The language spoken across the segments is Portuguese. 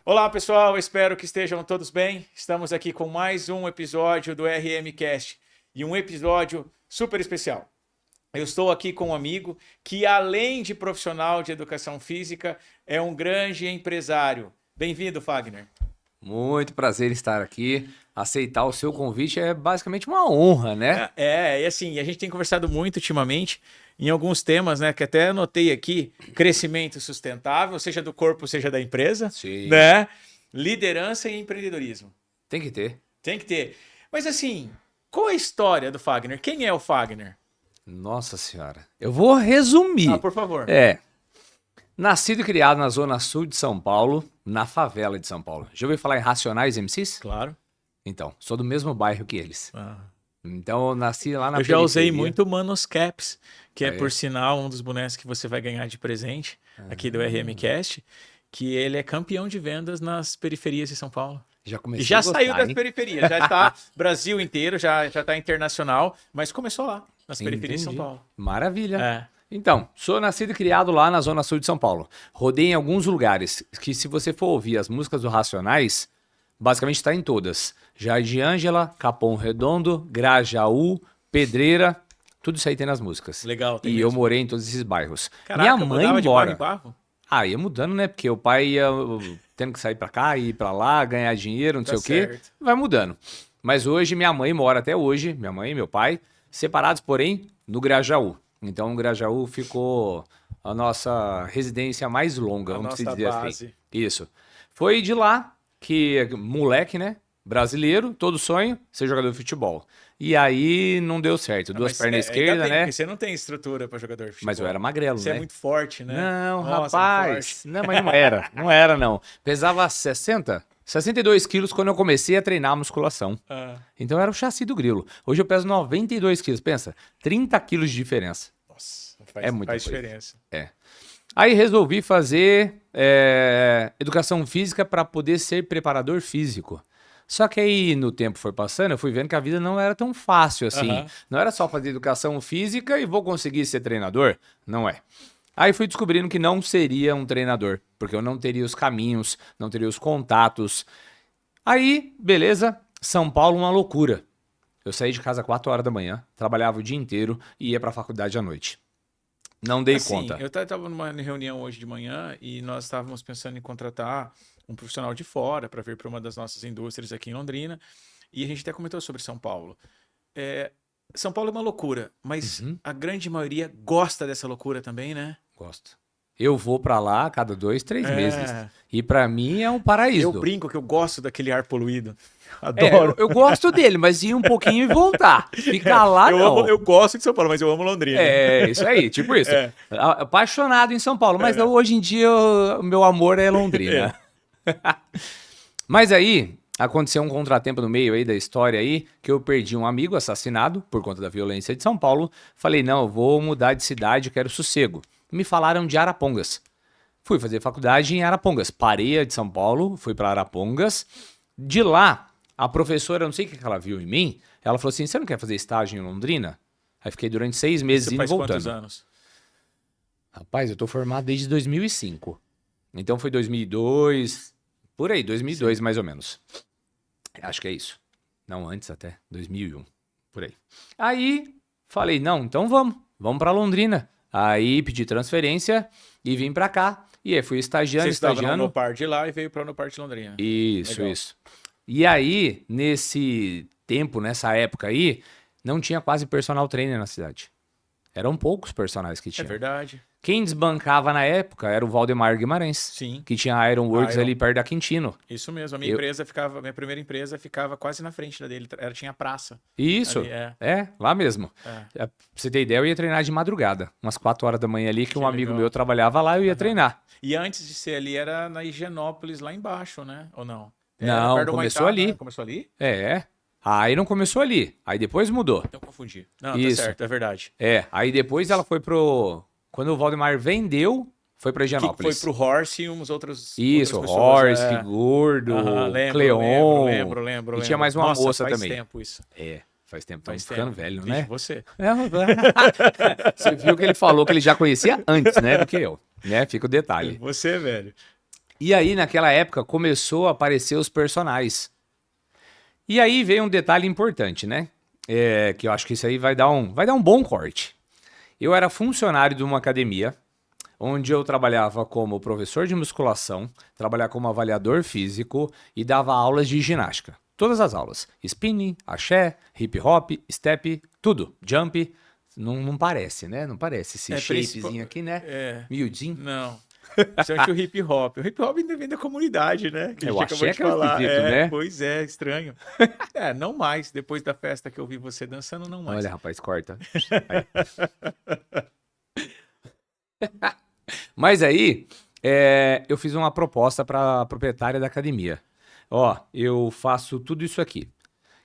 Olá, pessoal, espero que estejam todos bem. Estamos aqui com mais um episódio do RMcast e um episódio super especial. Eu estou aqui com um amigo que, além de profissional de educação física, é um grande empresário. Bem-vindo, Fagner. Muito prazer em estar aqui. Aceitar o seu convite é basicamente uma honra, né? E assim, a gente tem conversado muito ultimamente em alguns temas, né? Que até anotei aqui: crescimento sustentável, seja do corpo, seja da empresa, Sim. né? Liderança e empreendedorismo. Tem que ter. Tem que ter. Mas assim, qual é a história do Fagner? Quem é o Fagner? Nossa Senhora. Eu vou resumir. Por favor. Nascido e criado na zona sul de São Paulo, na favela de São Paulo. Já ouviu falar em Racionais MCs? Claro. Então, sou do mesmo bairro que eles. Então, eu nasci lá na Eu já usei periferia. muito Manos Caps, que é, por sinal, um dos bonecos que você vai ganhar de presente aqui do RMcast, que ele é campeão de vendas nas periferias de São Paulo. Já comecei E já a gostar, saiu das hein? periferias, já está Brasil inteiro, já está internacional, mas começou lá, nas periferias de São Entendi. Paulo. Maravilha. É. Então, sou nascido e criado lá na zona sul de São Paulo. Rodei em alguns lugares que, se você for ouvir as músicas do Racionais, basicamente está em todas. Jardim Ângela, Capão Redondo, Grajaú, Pedreira, tudo isso aí tem nas músicas. Legal, tem E mesmo. eu morei em todos esses bairros. Caraca, Minha mãe mudava de embora. barro em barro? Ah, ia mudando, né? Porque o pai ia tendo que sair pra cá, ir pra lá, ganhar dinheiro, não Tá sei o quê. certo. Vai mudando. Mas hoje minha mãe mora até hoje, minha mãe e meu pai, separados, porém, no Grajaú. Então o Grajaú ficou a nossa residência mais longa, A vamos nossa dizer assim. base. Isso. Foi de lá que, moleque, né? Brasileiro, todo sonho, ser jogador de futebol. E aí não deu certo. Duas Mas pernas ainda esquerda, bem, né? porque você não tem estrutura para jogador de futebol. Mas eu era magrelo, Você né? é muito forte, né? Não, Nossa, rapaz. Não, mas não era. Não era, não. Pesava 62 quilos quando eu comecei a treinar a musculação. Então eu era o chassi do grilo. Hoje eu peso 92 quilos. Pensa, 30 quilos de diferença. Nossa, É muita faz coisa. diferença. Aí resolvi fazer educação física para poder ser preparador físico. Só que aí, no tempo foi passando, eu fui vendo que a vida não era tão fácil assim. Aham. Não era só fazer educação física e vou conseguir ser treinador. Não é. Aí fui descobrindo que não seria um treinador, porque eu não teria os caminhos, não teria os contatos. Aí, beleza, São Paulo uma loucura. Eu saí de casa às 4 horas da manhã, trabalhava o dia inteiro e ia para a faculdade à noite. Não dei conta. Eu estava numa reunião hoje de manhã e nós estávamos pensando em contratar um profissional de fora para vir para uma das nossas indústrias aqui em Londrina. E a gente até comentou sobre São Paulo. São Paulo é uma loucura, mas a grande maioria gosta dessa loucura também, né? Gosto. Eu vou pra lá a cada 2, 3 É. meses. E pra mim é um paraíso. Eu brinco que eu gosto daquele ar poluído. É, Adoro. eu gosto dele, mas ir um pouquinho e voltar. Ficar lá, não. Eu gosto de São Paulo, mas eu amo Londrina. É, isso aí, tipo isso. É. Apaixonado em São Paulo, mas hoje em dia o meu amor é Londrina. Mas aí, aconteceu um contratempo no meio aí da história aí, que eu perdi um amigo assassinado por conta da violência de São Paulo. Falei, não, eu vou mudar de cidade, eu quero sossego. Me falaram de Arapongas. Fui fazer faculdade em Arapongas. Parei de São Paulo, fui para Arapongas. De lá, a professora, não sei o que ela viu em mim, ela falou assim, você não quer fazer estágio em Londrina? Aí fiquei durante 6 meses Você indo e faz quantos voltando. anos? Rapaz, eu tô formado desde 2005. Então foi 2002, por aí, 2002 mais ou menos. Acho que é isso. Não, antes até, 2001, por aí. Aí, falei, não, então vamos pra Londrina. Aí pedi transferência e vim pra cá. E aí fui estagiando, Você estava no estagiando. Unopar de lá e veio para o Unopar de Londrina. Isso, Legal. isso. E aí, nesse tempo, nessa época aí, não tinha quase personal trainer na cidade. Eram poucos personagens que É tinha. verdade. Quem desbancava na época era o Valdemar Guimarães, Sim. que tinha a Iron Works Iron. ali perto da Quintino. Isso mesmo. A minha minha primeira empresa ficava quase na frente da dele. Tinha praça. Isso, Ali, é. lá mesmo. É. Pra você ter ideia, eu ia treinar de madrugada, umas 4 horas da manhã ali, que um amigo legal. meu trabalhava lá, eu ia treinar. E antes de ser ali, era na Higienópolis, lá embaixo, né? Ou não? Não, perto do começou Humaitá, ali. né? Começou ali? Aí não começou ali, aí depois mudou. Eu confundi. Não, Isso. tá certo, é verdade. Aí depois ela foi pro... Quando o Valdemar vendeu, foi pra Que foi Higienópolis. pro Horse e uns outros. Isso, outras pessoas, Horst, Gordo, Aham, lembro, Cleon. lembro. E tinha mais uma Nossa, moça faz também. tempo isso. Faz tempo, Faz estamos ficando tempo. velho, Vixe, né? você. Você viu que ele falou que ele já conhecia antes, né, do que eu. Né? Fica o detalhe. Você, velho. E aí, naquela época, começou a aparecer os personagens. E aí veio um detalhe importante, né? Que eu acho que isso aí vai dar um bom corte. Eu era funcionário de uma academia, onde eu trabalhava como professor de musculação, trabalhava como avaliador físico e dava aulas de ginástica. Todas as aulas. Spinning, axé, hip hop, step, tudo. Jump. Não parece, né? Não parece esse shapezinho aqui, né? Miudinho. Não. Principalmente o hip hop. O hip hop ainda vem da comunidade, né? Que a gente acabou de falar. Né? Pois é, estranho. Não mais. Depois da festa que eu vi você dançando, não mais. Olha, rapaz, corta. Mas aí, eu fiz uma proposta para a proprietária da academia. Ó, eu faço tudo isso aqui.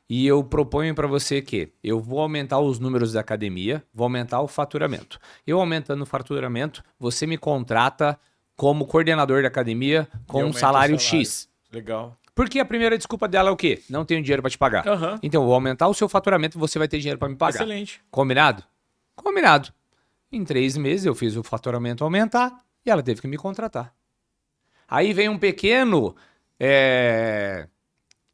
E eu proponho para você que eu vou aumentar os números da academia, vou aumentar o faturamento. Eu aumentando o faturamento, você me contrata como coordenador da academia com um salário X. Legal. Porque a primeira desculpa dela é o quê? Não tenho dinheiro para te pagar. Uhum. Então, eu vou aumentar o seu faturamento e você vai ter dinheiro para me pagar. Excelente. Combinado? Combinado. Em 3 meses eu fiz o faturamento aumentar e ela teve que me contratar. Aí vem um pequeno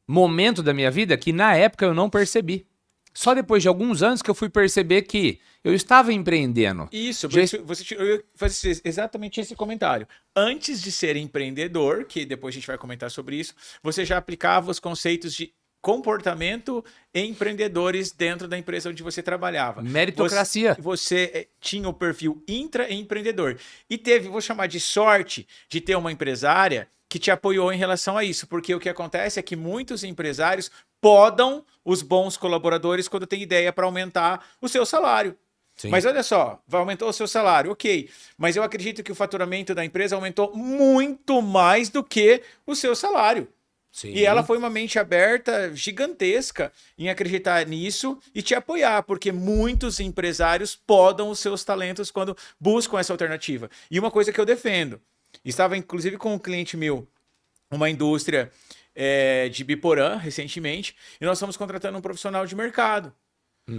momento da minha vida que na época eu não percebi. Só depois de alguns anos que eu fui perceber que eu estava empreendendo. Isso, eu ia fazer exatamente esse comentário. Antes de ser empreendedor, que depois a gente vai comentar sobre isso, você já aplicava os conceitos de comportamento empreendedores dentro da empresa onde você trabalhava. Meritocracia. Você tinha o perfil intraempreendedor. E teve, vou chamar de sorte, de ter uma empresária que te apoiou em relação a isso. Porque o que acontece é que muitos empresários podam os bons colaboradores quando tem ideia para aumentar o seu salário. Sim. Mas olha só, aumentou o seu salário, ok. Mas eu acredito que o faturamento da empresa aumentou muito mais do que o seu salário. Sim. E ela foi uma mente aberta gigantesca em acreditar nisso e te apoiar, porque muitos empresários podam os seus talentos quando buscam essa alternativa. E uma coisa que eu defendo, estava inclusive com um cliente meu, uma indústria de Biporã, recentemente, e nós estamos contratando um profissional de mercado.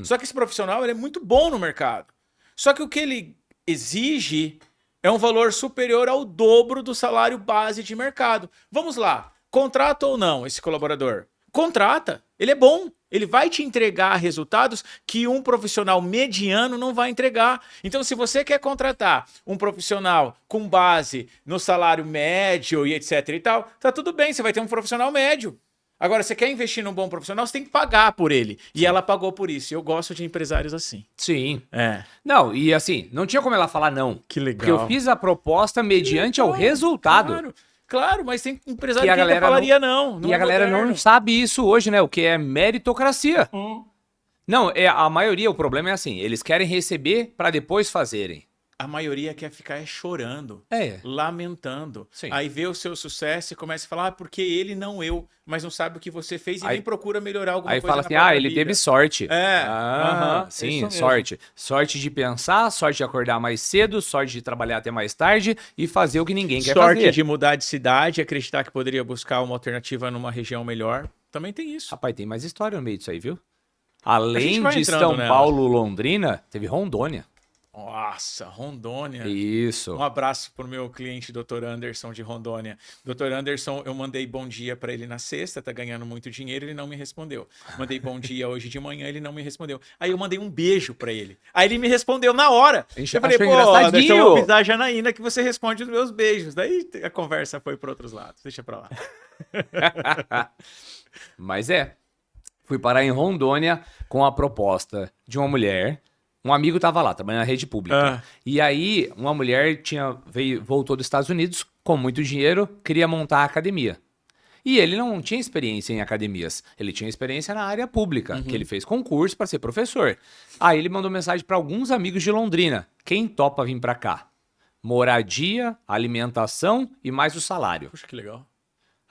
Só que esse profissional ele é muito bom no mercado. Só que o que ele exige é um valor superior ao dobro do salário base de mercado. Vamos lá. Contrata ou não esse colaborador? Contrata. Ele é bom. Ele vai te entregar resultados que um profissional mediano não vai entregar. Então, se você quer contratar um profissional com base no salário médio e etc e tal, tá tudo bem, você vai ter um profissional médio. Agora, você quer investir num bom profissional, você tem que pagar por ele. E ela pagou por isso. E eu gosto de empresários assim. Sim. Não, e assim, não tinha como ela falar não. Que legal. Porque eu fiz a proposta mediante ao resultado. Claro, mas tem empresário que ainda falaria não. E a galera não sabe isso hoje, né? O que é meritocracia. Não, a maioria, o problema é assim, eles querem receber para depois fazerem. A maioria quer ficar chorando, lamentando. Sim. Aí vê o seu sucesso e começa a falar, porque ele não eu, mas não sabe o que você fez e nem procura melhorar alguma coisa. Aí fala assim, ele teve sorte. Sim, sorte. Sorte de pensar, sorte de acordar mais cedo, sorte de trabalhar até mais tarde e fazer o que ninguém quer fazer. Sorte de mudar de cidade, acreditar que poderia buscar uma alternativa numa região melhor. Também tem isso. Rapaz, tem mais história no meio disso aí, viu? Além de São Paulo, Londrina, teve Rondônia. Nossa, Rondônia. Isso. Um abraço pro meu cliente, Dr. Anderson, de Rondônia. Dr. Anderson, eu mandei bom dia para ele na sexta, tá ganhando muito dinheiro, ele não me respondeu. Mandei bom dia hoje de manhã, ele não me respondeu. Aí eu mandei um beijo para ele. Aí ele me respondeu na hora. Eu falei, Anderson, eu vou avisar a Janaína que você responde os meus beijos. Daí a conversa foi para outros lados. Deixa para lá. Mas fui parar em Rondônia com a proposta de uma mulher. Um amigo estava lá, trabalhando na rede pública. E aí, uma mulher voltou dos Estados Unidos com muito dinheiro, queria montar a academia. E ele não tinha experiência em academias. Ele tinha experiência na área pública, que ele fez concurso para ser professor. Aí ele mandou mensagem para alguns amigos de Londrina. Quem topa vir para cá? Moradia, alimentação e mais o salário. Puxa, que legal.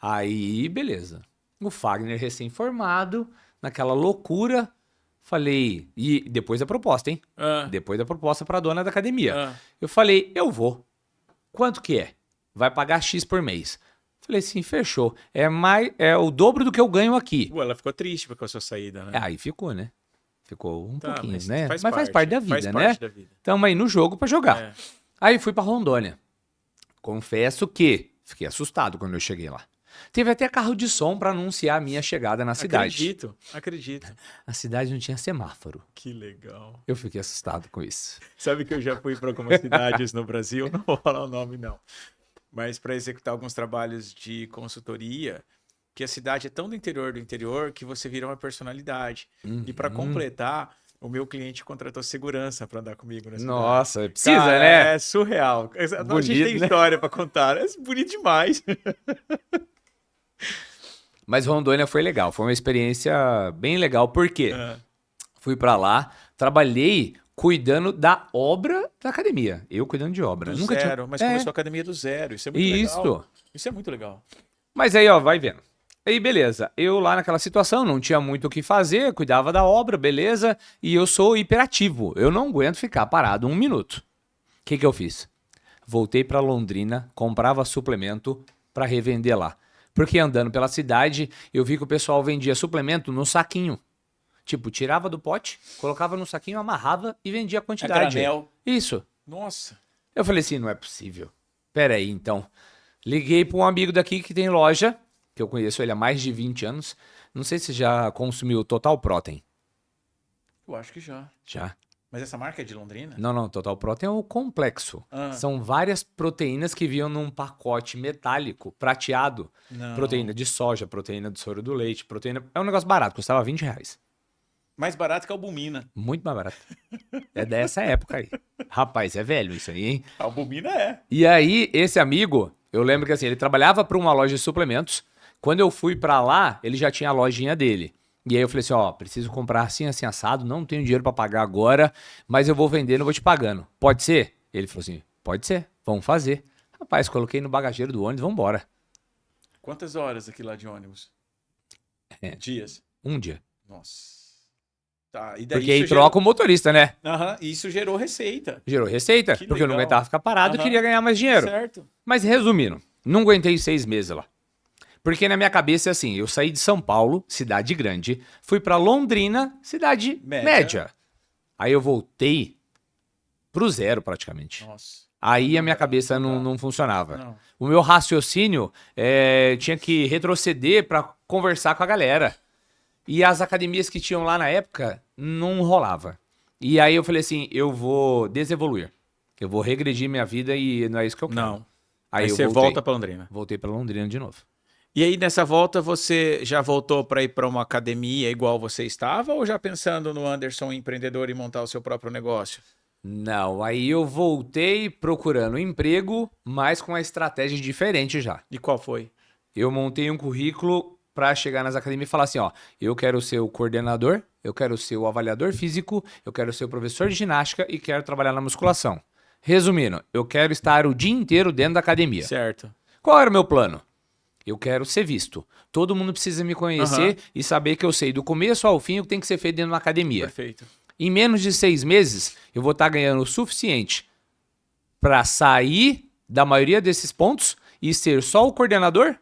Aí, beleza. O Fagner recém-formado, naquela loucura... Falei, e depois da proposta, hein? Depois da proposta para a dona da academia. Eu falei, eu vou. Quanto que é? Vai pagar X por mês. Falei assim, fechou. É o dobro do que eu ganho aqui. Ela ficou triste com a sua saída, né? Aí ficou, né? Ficou um pouquinho, né? Mas faz parte da vida, né? Tamo aí no jogo para jogar. Aí fui para Rondônia. Confesso que Fiquei assustado quando eu cheguei lá. Teve até carro de som para anunciar a minha chegada na cidade. Acredito. A cidade não tinha semáforo. Que legal. Eu fiquei assustado com isso. Sabe que eu já fui para algumas cidades no Brasil, não vou falar o nome não, mas para executar alguns trabalhos de consultoria, que a cidade é tão do interior que você vira uma personalidade. E para completar, o meu cliente contratou segurança para andar comigo na cidade. Nossa, precisa, Cara, né? É surreal. Bonito, a gente tem história para contar. É bonito demais. Mas Rondônia foi legal, foi uma experiência bem legal, porque fui pra lá, trabalhei cuidando da obra da academia. Eu cuidando de obra. Do zero, mas começou a academia do zero. Isso é muito legal. Isso é muito legal. Mas aí, ó, vai vendo. Aí, beleza. Eu lá naquela situação, não tinha muito o que fazer, cuidava da obra, beleza. E eu sou hiperativo. Eu não aguento ficar parado 1 minuto. O que eu fiz? Voltei pra Londrina, comprava suplemento pra revender lá. Porque andando pela cidade, eu vi que o pessoal vendia suplemento no saquinho. Tipo, tirava do pote, colocava no saquinho, amarrava e vendia a quantidade. Granel. Isso. Nossa. Eu falei assim, não é possível. Pera aí, então. Liguei para um amigo daqui que tem loja, que eu conheço ele há mais de 20 anos. Não sei se já consumiu Total Protein. Eu acho que já. Já. Mas essa marca é de Londrina? Não, Total Protein é o complexo. São várias proteínas que vinham num pacote metálico, prateado. Não. Proteína de soja, proteína de soro do leite, proteína... É um negócio barato, custava R$20. Mais barato que a albumina. Muito mais barato. É dessa época aí. Rapaz, é velho isso aí, hein? A albumina é. E aí, esse amigo, eu lembro que assim, ele trabalhava para uma loja de suplementos. Quando eu fui para lá, ele já tinha a lojinha dele. E aí eu falei assim, ó, preciso comprar assim, assim, assado, não tenho dinheiro para pagar agora, mas eu vou vendendo, eu vou te pagando. Pode ser? Ele falou assim, pode ser, vamos fazer. Rapaz, coloquei no bagageiro do ônibus, vamos embora. Quantas horas aqui lá de ônibus? Dias? 1 dia. Nossa. Tá, e daí porque aí troca o motorista, né? Isso gerou receita. Gerou receita, Que porque eu não legal. aguentava ficar parado e queria ganhar mais dinheiro. Certo. Mas resumindo, não aguentei 6 meses lá. Porque na minha cabeça é assim, eu saí de São Paulo, cidade grande, fui pra Londrina, cidade média. Aí eu voltei pro zero praticamente. Nossa. Aí a minha cabeça não funcionava. Não. O meu raciocínio tinha que retroceder pra conversar com a galera. E as academias que tinham lá na época não rolava. E aí eu falei assim, eu vou desevoluir. Eu vou regredir minha vida e não é isso que eu quero. Não. Aí eu você voltei. volta pra Londrina. Voltei pra Londrina de novo. E aí, nessa volta, você já voltou para ir para uma academia igual você estava ou já pensando no Anderson empreendedor e montar o seu próprio negócio? Não, aí eu voltei procurando emprego, mas com uma estratégia diferente já. E qual foi? Eu montei um currículo para chegar nas academias e falar assim, ó, eu quero ser o coordenador, eu quero ser o avaliador físico, eu quero ser o professor de ginástica e quero trabalhar na musculação. Resumindo, eu quero estar o dia inteiro dentro da academia. Certo. Qual era o meu plano? Eu quero ser visto. Todo mundo precisa me conhecer e saber que eu sei do começo ao fim o que tem que ser feito dentro de uma academia. Perfeito. Em menos de 6 meses, eu vou estar ganhando o suficiente para sair da maioria desses pontos e ser só o coordenador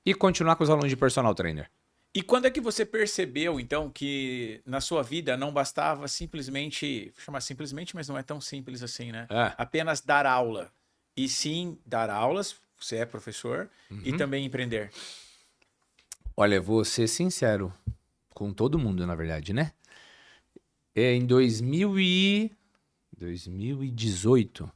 e continuar com os alunos de personal trainer. E quando é que você percebeu, então, que na sua vida não bastava simplesmente, vou chamar simplesmente, mas não é tão simples assim, né? Apenas dar aula. E sim dar aulas, você é professor, e também empreender. Olha, vou ser sincero com todo mundo, na verdade, né? Em 2018,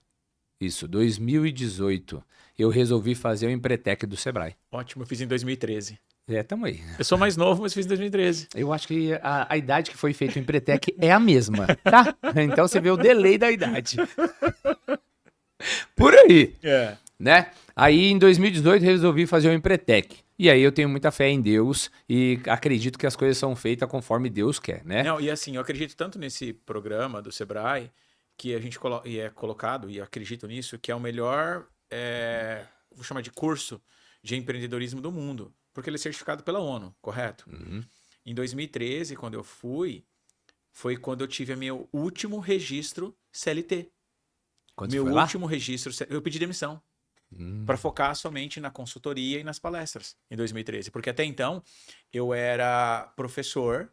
eu resolvi fazer o Empretec do Sebrae. Ótimo, eu fiz em 2013. Tamo aí. Eu sou mais novo, mas fiz em 2013. Eu acho que a idade que foi feito o Empretec é a mesma, tá? Então você vê o delay da idade. Por aí. Né? Aí em 2018 resolvi fazer o Empretec. E aí eu tenho muita fé em Deus e acredito que as coisas são feitas conforme Deus quer, né? Não, e assim, eu acredito tanto nesse programa do Sebrae que a gente é colocado, e acredito nisso, que é o melhor, vou chamar de curso de empreendedorismo do mundo, porque ele é certificado pela ONU, correto? Em 2013, quando eu fui, foi quando eu tive meu último registro CLT. Quando Meu você foi último registro, eu pedi demissão. Para focar somente na consultoria e nas palestras em 2013. Porque até então eu era professor,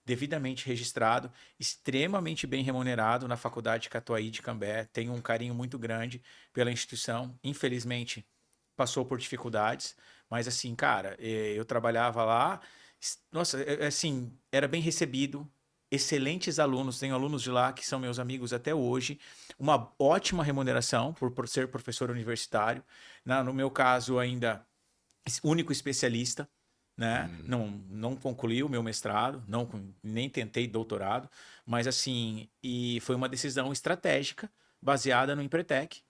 devidamente registrado, extremamente bem remunerado na Faculdade Catuaí de Cambé. Tenho um carinho muito grande pela instituição. Infelizmente, passou por dificuldades, mas assim, cara, eu trabalhava lá, nossa, assim, era bem recebido, excelentes alunos, tenho alunos de lá que são meus amigos até hoje, uma ótima remuneração por ser professor universitário, no meu caso ainda único especialista, né? Não concluí o meu mestrado, nem tentei doutorado, mas assim, e foi uma decisão estratégica baseada no Empretec,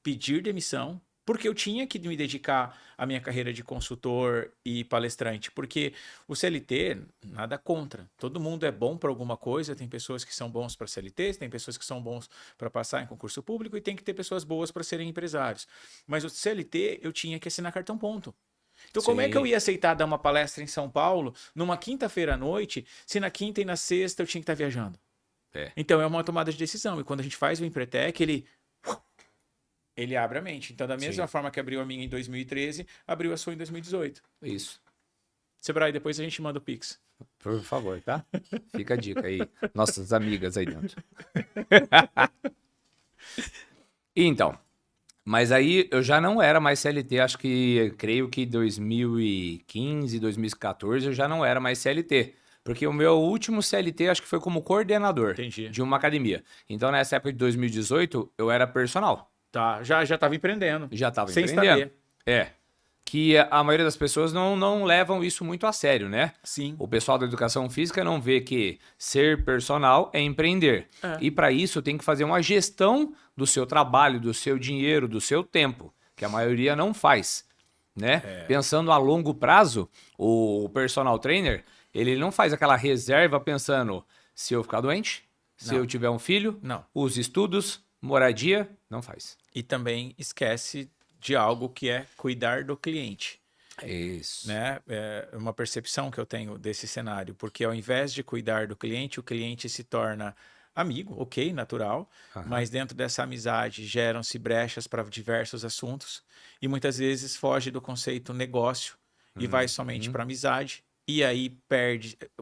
pedir demissão, porque eu tinha que me dedicar à minha carreira de consultor e palestrante, porque o CLT, nada contra. Todo mundo é bom para alguma coisa, tem pessoas que são bons para CLT, tem pessoas que são bons para passar em concurso público e tem que ter pessoas boas para serem empresários. Mas o CLT eu tinha que assinar cartão ponto. Então, como é que eu ia aceitar dar uma palestra em São Paulo numa quinta-feira à noite, se na quinta e na sexta eu tinha que estar viajando? Então, é uma tomada de decisão. E quando a gente faz o Empretec, ele abre a mente. Então, da mesma forma que abriu a minha em 2013, abriu a sua em 2018. Isso. Sebrae, depois a gente manda o Pix. Por favor, tá? Fica a dica aí. Nossas amigas aí dentro. Então, mas aí eu já não era mais CLT, creio que 2015, 2014 eu já não era mais CLT. Porque o meu último CLT acho que foi como coordenador de uma academia. Então, nessa época de 2018, eu era personal. Tá, já estava empreendendo. Já estava sem empreendendo. Saber. Que a maioria das pessoas não levam isso muito a sério, né? Sim. O pessoal da educação física não vê que ser personal é empreender. E para isso tem que fazer uma gestão do seu trabalho, do seu dinheiro, do seu tempo, que a maioria não faz, né? Pensando a longo prazo, o personal trainer, ele não faz aquela reserva pensando, se eu ficar doente, se eu tiver um filho, os estudos, moradia, não faz. E também esquece de algo que é cuidar do cliente. Isso. Né? É uma percepção que eu tenho desse cenário, porque ao invés de cuidar do cliente, o cliente se torna amigo, ok, natural, mas dentro dessa amizade geram-se brechas para diversos assuntos e muitas vezes foge do conceito negócio e vai somente para amizade. E aí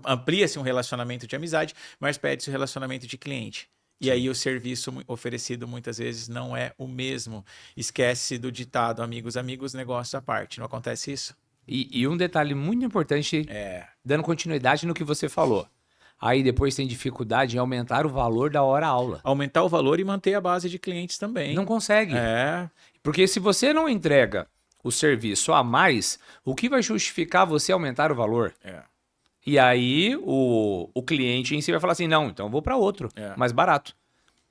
amplia-se um relacionamento de amizade, mas perde-se o relacionamento de cliente. E aí o serviço oferecido muitas vezes não é o mesmo. Esquece do ditado, amigos, negócio à parte. Não acontece isso? E um detalhe muito importante, dando continuidade no que você falou. Aí depois tem dificuldade em aumentar o valor da hora-aula. Aumentar o valor e manter a base de clientes também. Não consegue. Porque se você não entrega o serviço a mais, o que vai justificar você aumentar o valor? E aí o cliente em si vai falar assim, não, então eu vou para outro, mais barato.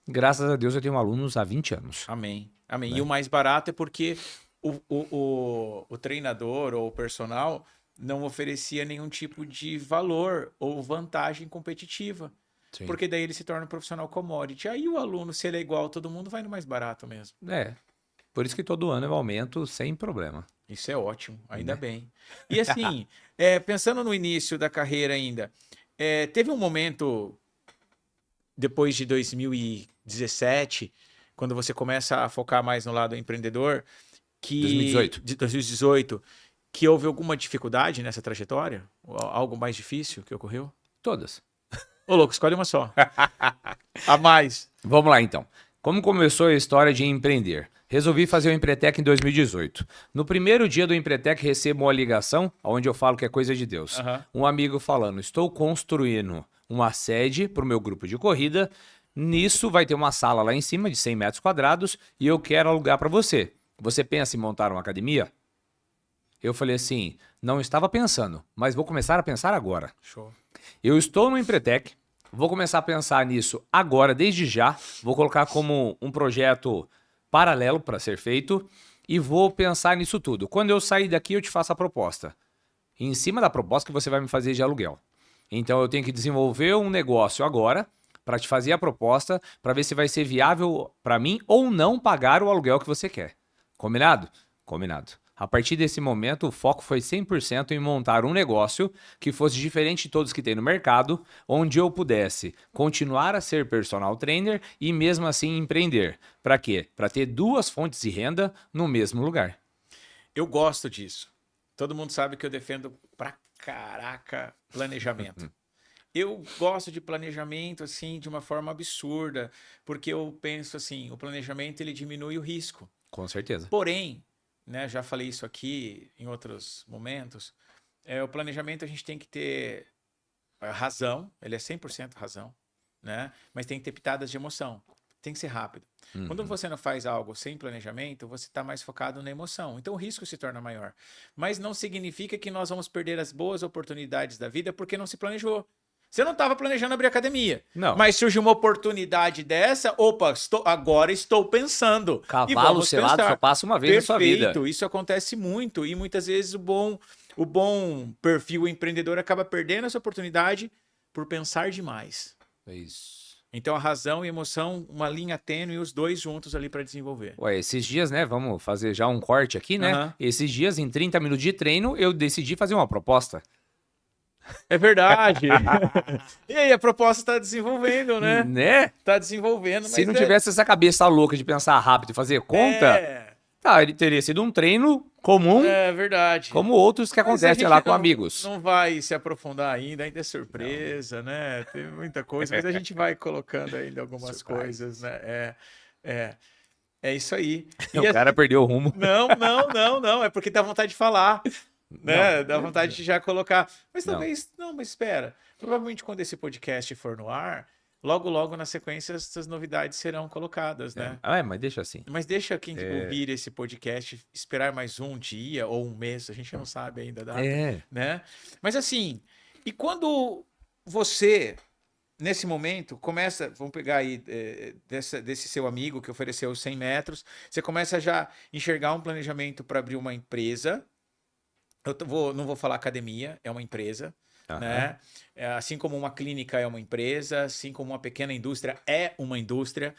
Graças a Deus eu tenho alunos há 20 anos. Amém. Amém. E o mais barato é porque o treinador ou o personal não oferecia nenhum tipo de valor ou vantagem competitiva. Sim. Porque daí ele se torna um profissional commodity. Aí o aluno, se ele é igual a todo mundo, vai no mais barato mesmo. Por isso que todo ano eu aumento sem problema. Isso é ótimo, ainda bem. E assim, pensando no início da carreira ainda, teve um momento, depois de 2017, quando você começa a focar mais no lado empreendedor, que 2018, que houve alguma dificuldade nessa trajetória? Algo mais difícil que ocorreu? Todas. Ô, louco, escolhe uma só. A mais. Vamos lá, então. Como começou a história de empreender? Resolvi fazer o Empretec em 2018. No primeiro dia do Empretec, recebo uma ligação, onde eu falo que é coisa de Deus. Um amigo falando, estou construindo uma sede para o meu grupo de corrida. Nisso vai ter uma sala lá em cima de 100 metros quadrados e eu quero alugar para você. Você pensa em montar uma academia? Eu falei assim, não estava pensando, mas vou começar a pensar agora. Show. Eu estou no Empretec, vou começar a pensar nisso agora, desde já. Vou colocar como um projeto paralelo para ser feito e vou pensar nisso tudo. Quando eu sair daqui, eu te faço a proposta. Em cima da proposta que você vai me fazer de aluguel. Então, eu tenho que desenvolver um negócio agora para te fazer a proposta, para ver se vai ser viável para mim ou não pagar o aluguel que você quer. Combinado? Combinado. A partir desse momento, o foco foi 100% em montar um negócio que fosse diferente de todos que tem no mercado, onde eu pudesse continuar a ser personal trainer e mesmo assim empreender. Para quê? Para ter duas fontes de renda no mesmo lugar. Eu gosto disso. Todo mundo sabe que eu defendo pra caraca planejamento. Eu gosto de planejamento assim de uma forma absurda, porque eu penso assim, o planejamento ele diminui o risco. Com certeza. Porém, né, já falei isso aqui em outros momentos, o planejamento a gente tem que ter razão, ele é 100% razão, né? Mas tem que ter pitadas de emoção, tem que ser rápido. Quando você não faz algo sem planejamento, você está mais focado na emoção, então o risco se torna maior. Mas não significa que nós vamos perder as boas oportunidades da vida porque não se planejou. Você não estava planejando abrir academia. Não. Mas surge uma oportunidade dessa, opa, agora estou pensando. Cavalo selado só passa uma vez na sua vida. Perfeito, isso acontece muito. E muitas vezes o bom perfil empreendedor acaba perdendo essa oportunidade por pensar demais. É isso. Então a razão e a emoção, uma linha tênue, os dois juntos ali para desenvolver. Ué, esses dias, né, vamos fazer já um corte aqui, né? Esses dias, em 30 minutos de treino, eu decidi fazer uma proposta. É verdade. E aí, a proposta está desenvolvendo, né? Né? Tá desenvolvendo. Se não tivesse essa cabeça louca de pensar rápido e fazer conta, tá, ele teria sido um treino comum. É verdade. Como outros que acontecem lá com amigos. Não vai se aprofundar ainda é surpresa, né? Tem muita coisa, mas a gente vai colocando ainda algumas coisas, né? É isso aí. E o cara perdeu o rumo. Não. É porque dá vontade de falar. Né? Dá vontade de já colocar. Mas talvez. Não, mas espera. Provavelmente quando esse podcast for no ar, logo na sequência essas novidades serão colocadas, né? Mas deixa assim. Mas deixa quem ouvir esse podcast esperar mais um dia ou um mês, a gente não sabe ainda a data, né? Mas assim, e quando você, nesse momento, começa, vamos pegar aí desse seu amigo que ofereceu 100 metros, você começa a já enxergar um planejamento para abrir uma empresa. Não vou falar academia, é uma empresa, né? Assim como uma clínica é uma empresa, assim como uma pequena indústria é uma indústria,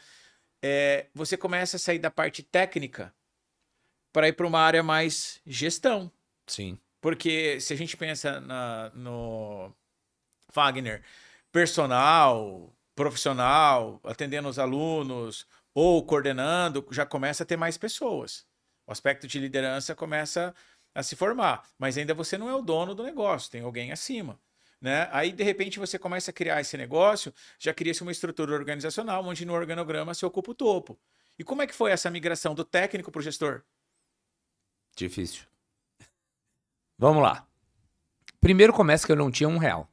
você começa a sair da parte técnica para ir para uma área mais gestão. Sim. Porque se a gente pensa no Fagner, personal, profissional, atendendo os alunos ou coordenando, já começa a ter mais pessoas. O aspecto de liderança começa a se formar, mas ainda você não é o dono do negócio, tem alguém acima, né? Aí, de repente, você começa a criar esse negócio, já cria-se uma estrutura organizacional, onde no organograma se ocupa o topo. E como é que foi essa migração do técnico para o gestor? Difícil. Vamos lá. Primeiro começa que eu não tinha R$1.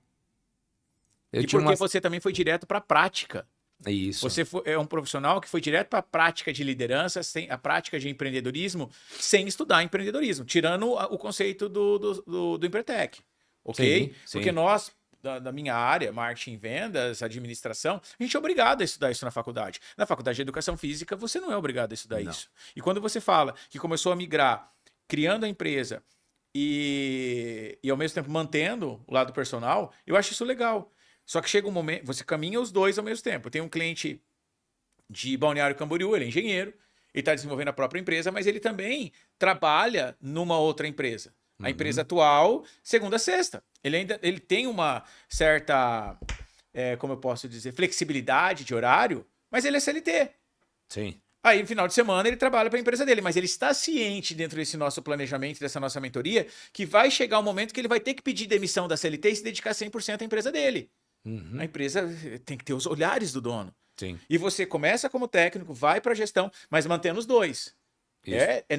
Você também foi direto para a prática. Isso. Você é um profissional que foi direto para a prática de liderança, a prática de empreendedorismo, sem estudar empreendedorismo, tirando o conceito do Empretec, ok? Sim. Porque nós, da minha área, marketing, vendas, administração, a gente é obrigado a estudar isso na faculdade. Na faculdade de educação física, você não é obrigado a estudar isso. E quando você fala que começou a migrar, criando a empresa e ao mesmo tempo mantendo o lado personal, eu acho isso legal. Só que chega um momento, você caminha os dois ao mesmo tempo. Eu tenho um cliente de Balneário Camboriú, ele é engenheiro, ele está desenvolvendo a própria empresa, mas ele também trabalha numa outra empresa. A empresa atual, segunda a sexta. Ele tem uma certa, como eu posso dizer, flexibilidade de horário, mas ele é CLT. Sim. Aí, no final de semana, ele trabalha para a empresa dele, mas ele está ciente dentro desse nosso planejamento, dessa nossa mentoria, que vai chegar um momento que ele vai ter que pedir demissão da CLT e se dedicar 100% à empresa dele. A empresa tem que ter os olhares do dono. Sim. E você começa como técnico, vai para a gestão, mas mantendo os dois.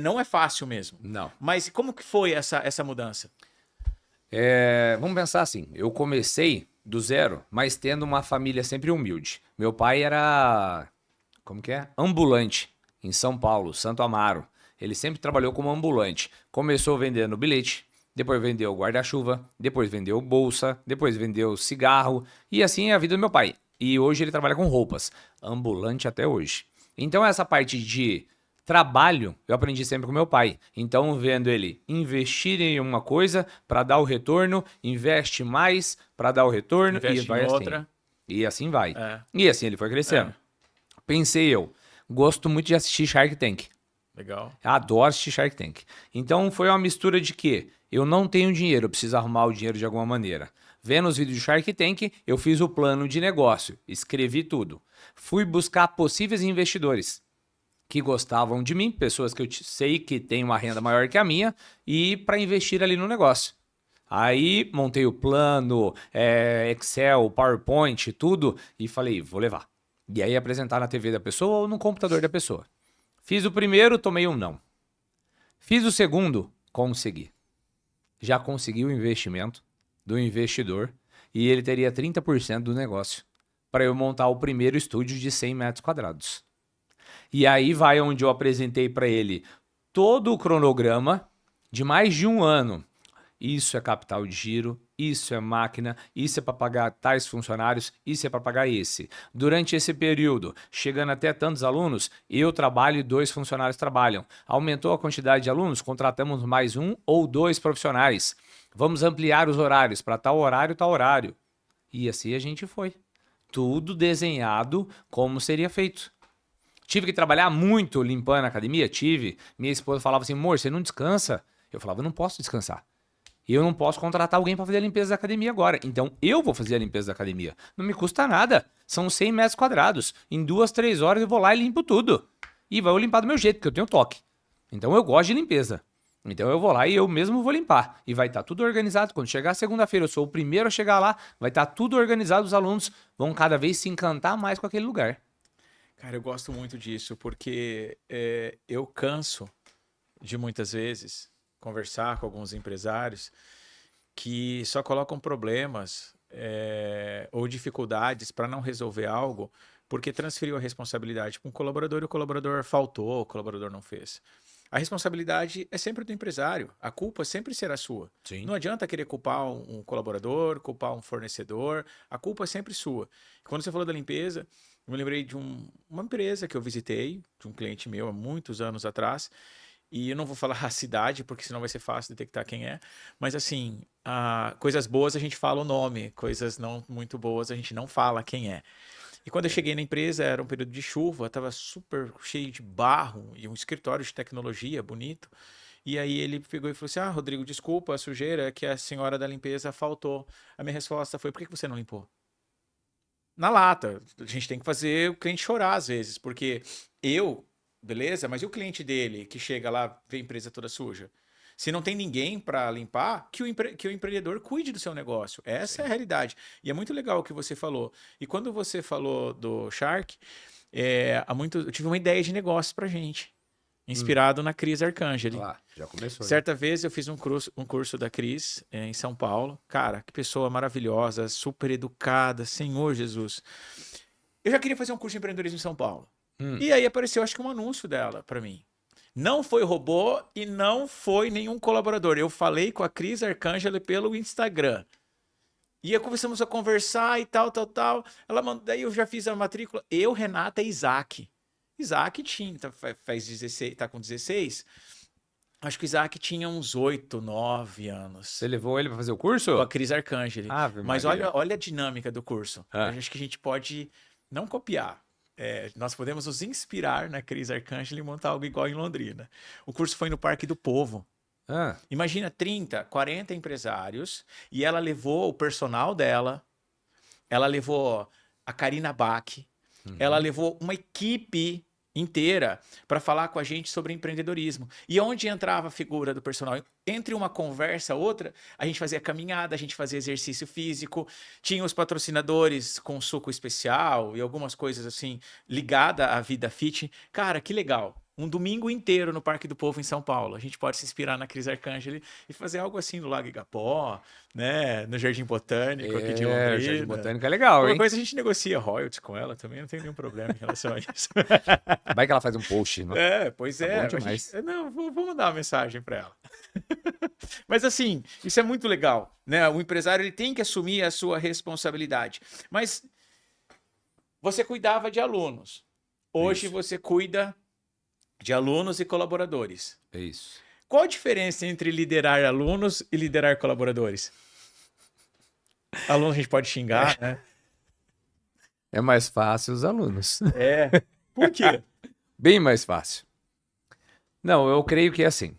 Não é fácil mesmo. Não. Mas como que foi essa mudança? Vamos pensar assim, eu comecei do zero, mas tendo uma família sempre humilde. Meu pai era, ambulante em São Paulo, Santo Amaro. Ele sempre trabalhou como ambulante. Começou vendendo bilhete, depois vendeu guarda-chuva, depois vendeu bolsa, depois vendeu cigarro, e assim é a vida do meu pai. E hoje ele trabalha com roupas, ambulante até hoje. Então essa parte de trabalho eu aprendi sempre com meu pai. Então vendo ele investir em uma coisa para dar o retorno, investe mais para dar o retorno, Investe e vai em assim. outra. E assim vai. E assim ele foi crescendo. Pensei eu, gosto muito de assistir Shark Tank. Legal. Adoro assistir Shark Tank. Então foi uma mistura de quê? Eu não tenho dinheiro, eu preciso arrumar o dinheiro de alguma maneira. Vendo os vídeos de Shark Tank, eu fiz o plano de negócio, escrevi tudo. Fui buscar possíveis investidores que gostavam de mim, pessoas que eu sei que têm uma renda maior que a minha, e para investir ali no negócio. Aí montei o plano, Excel, PowerPoint, tudo, e falei, vou levar. E aí apresentar na TV da pessoa ou no computador da pessoa. Fiz o primeiro, tomei um não. Fiz o segundo, consegui. Já consegui o investimento do investidor e ele teria 30% do negócio para eu montar o primeiro estúdio de 100 metros quadrados. E aí vai onde eu apresentei para ele todo o cronograma de mais de um ano. Isso é capital de giro, isso é máquina, isso é para pagar tais funcionários, isso é para pagar esse. Durante esse período, chegando até tantos alunos, eu trabalho e 2 funcionários trabalham. Aumentou a quantidade de alunos, contratamos mais 1 ou 2 profissionais. Vamos ampliar os horários para tal horário, tal horário. E assim a gente foi. Tudo desenhado como seria feito. Tive que trabalhar muito limpando a academia? Tive. Minha esposa falava assim, amor, você não descansa? Eu falava, eu não posso descansar. E eu não posso contratar alguém para fazer a limpeza da academia agora. Então, eu vou fazer a limpeza da academia. Não me custa nada. São 100 metros quadrados. Em 2, 3 horas eu vou lá e limpo tudo. E vou limpar do meu jeito, porque eu tenho toque. Então, eu gosto de limpeza. Então, eu vou lá e eu mesmo vou limpar. E vai estar tudo organizado. Quando chegar segunda-feira, eu sou o primeiro a chegar lá. Vai estar tudo organizado. Os alunos vão cada vez se encantar mais com aquele lugar. Cara, eu gosto muito disso, porque eu canso de muitas vezes conversar com alguns empresários que só colocam problemas ou dificuldades para não resolver algo porque transferiu a responsabilidade para um colaborador e o colaborador faltou, o colaborador não fez. A responsabilidade é sempre do empresário, a culpa sempre será sua. Sim. Não adianta querer culpar um colaborador, culpar um fornecedor, a culpa é sempre sua. Quando você falou da limpeza, eu me lembrei de uma empresa que eu visitei, de um cliente meu há muitos anos atrás, e eu não vou falar a cidade, porque senão vai ser fácil detectar quem é. Mas assim, coisas boas a gente fala o nome, coisas não muito boas a gente não fala quem é. E quando eu cheguei na empresa, era um período de chuva, estava super cheio de barro e um escritório de tecnologia bonito. E aí ele pegou e falou assim, Rodrigo, desculpa a sujeira, que a senhora da limpeza faltou. A minha resposta foi, por que você não limpou? Na lata. A gente tem que fazer o cliente chorar às vezes, porque beleza, mas e o cliente dele que chega lá, vê a empresa toda suja? Se não tem ninguém para limpar, que o empreendedor cuide do seu negócio. Essa é a realidade. E é muito legal o que você falou. E quando você falou do Shark, eu tive uma ideia de negócio pra gente, inspirado na Cris Arcangeli. Lá, já começou. Certa vez eu fiz um curso da Cris em São Paulo. Cara, que pessoa maravilhosa, super educada, Senhor Jesus. Eu já queria fazer um curso de empreendedorismo em São Paulo. E aí apareceu, acho que um anúncio dela para mim. Não foi robô e não foi nenhum colaborador. Eu falei com a Cris Arcangeli pelo Instagram. E aí começamos a conversar e tal. Ela mandou, daí eu já fiz a matrícula. Eu, Renata e Isaac. Isaac tinha, faz 16, tá com 16. Acho que o Isaac tinha uns 8, 9 anos. Você levou ele para fazer o curso? Com a Cris Arcangeli. Mas olha a dinâmica do curso. Acho que a gente pode não copiar. Nós podemos nos inspirar na Cris Arcangeli e montar algo igual em Londrina. O curso foi no Parque do Povo. Imagina 30, 40 empresários e ela levou o personal dela, ela levou a Karina Bach, ela levou uma equipe inteira para falar com a gente sobre empreendedorismo. E onde entrava a figura do personal? Entre uma conversa outra, a gente fazia caminhada, a gente fazia exercício físico, tinha os patrocinadores com suco especial e algumas coisas assim ligada à vida fit. Cara, que legal. Um domingo inteiro no Parque do Povo em São Paulo. A gente pode se inspirar na Cris Arcangeli e fazer algo assim no Lago Igapó, né? No Jardim Botânico aqui de Londrina. O Jardim Botânico é legal, hein? Qualquer coisa a gente negocia royalties com ela também, não tem nenhum problema em relação a isso. Vai que ela faz um post, né? Pois Tá bom demais. Vou mandar uma mensagem para ela. Mas assim, isso é muito legal, né? O empresário ele tem que assumir a sua responsabilidade. Mas você cuidava de alunos. Hoje você cuida de alunos e colaboradores. É isso. Qual a diferença entre liderar alunos e liderar colaboradores? Alunos a gente pode xingar, né? É mais fácil os alunos. Por quê? Bem mais fácil. Não, eu creio que é assim.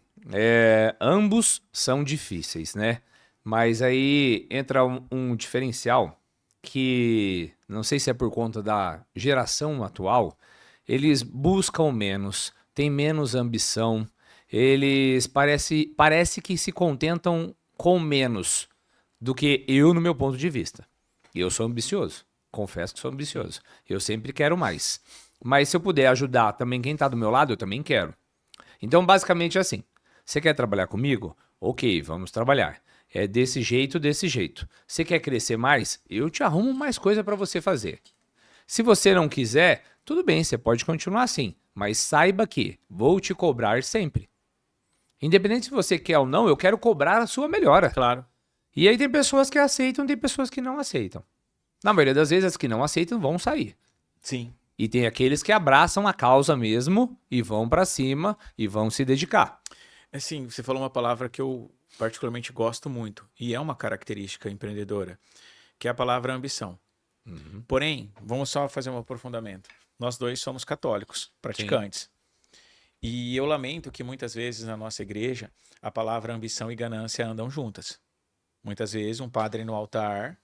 Ambos são difíceis, né? Mas aí entra um diferencial que, não sei se é por conta da geração atual, eles buscam menos, têm menos ambição, eles parece que se contentam com menos do que eu no meu ponto de vista. Eu sou ambicioso, confesso que sou ambicioso. Eu sempre quero mais. Mas se eu puder ajudar também quem está do meu lado, eu também quero. Então, basicamente é assim. Você quer trabalhar comigo? Ok, vamos trabalhar. É desse jeito, desse jeito. Você quer crescer mais? Eu te arrumo mais coisa para você fazer. Se você não quiser, tudo bem, você pode continuar assim. Mas saiba que vou te cobrar sempre. Independente se você quer ou não, eu quero cobrar a sua melhora. Claro. E aí tem pessoas que aceitam, tem pessoas que não aceitam. Na maioria das vezes, as que não aceitam vão sair. Sim. E tem aqueles que abraçam a causa mesmo e vão pra cima e vão se dedicar. Assim, você falou uma palavra que eu particularmente gosto muito, e é uma característica empreendedora, que é a palavra ambição. Porém, vamos só fazer um aprofundamento. Nós dois somos católicos, praticantes. E eu lamento que muitas vezes na nossa igreja a palavra ambição e ganância andam juntas. Muitas vezes um padre no altar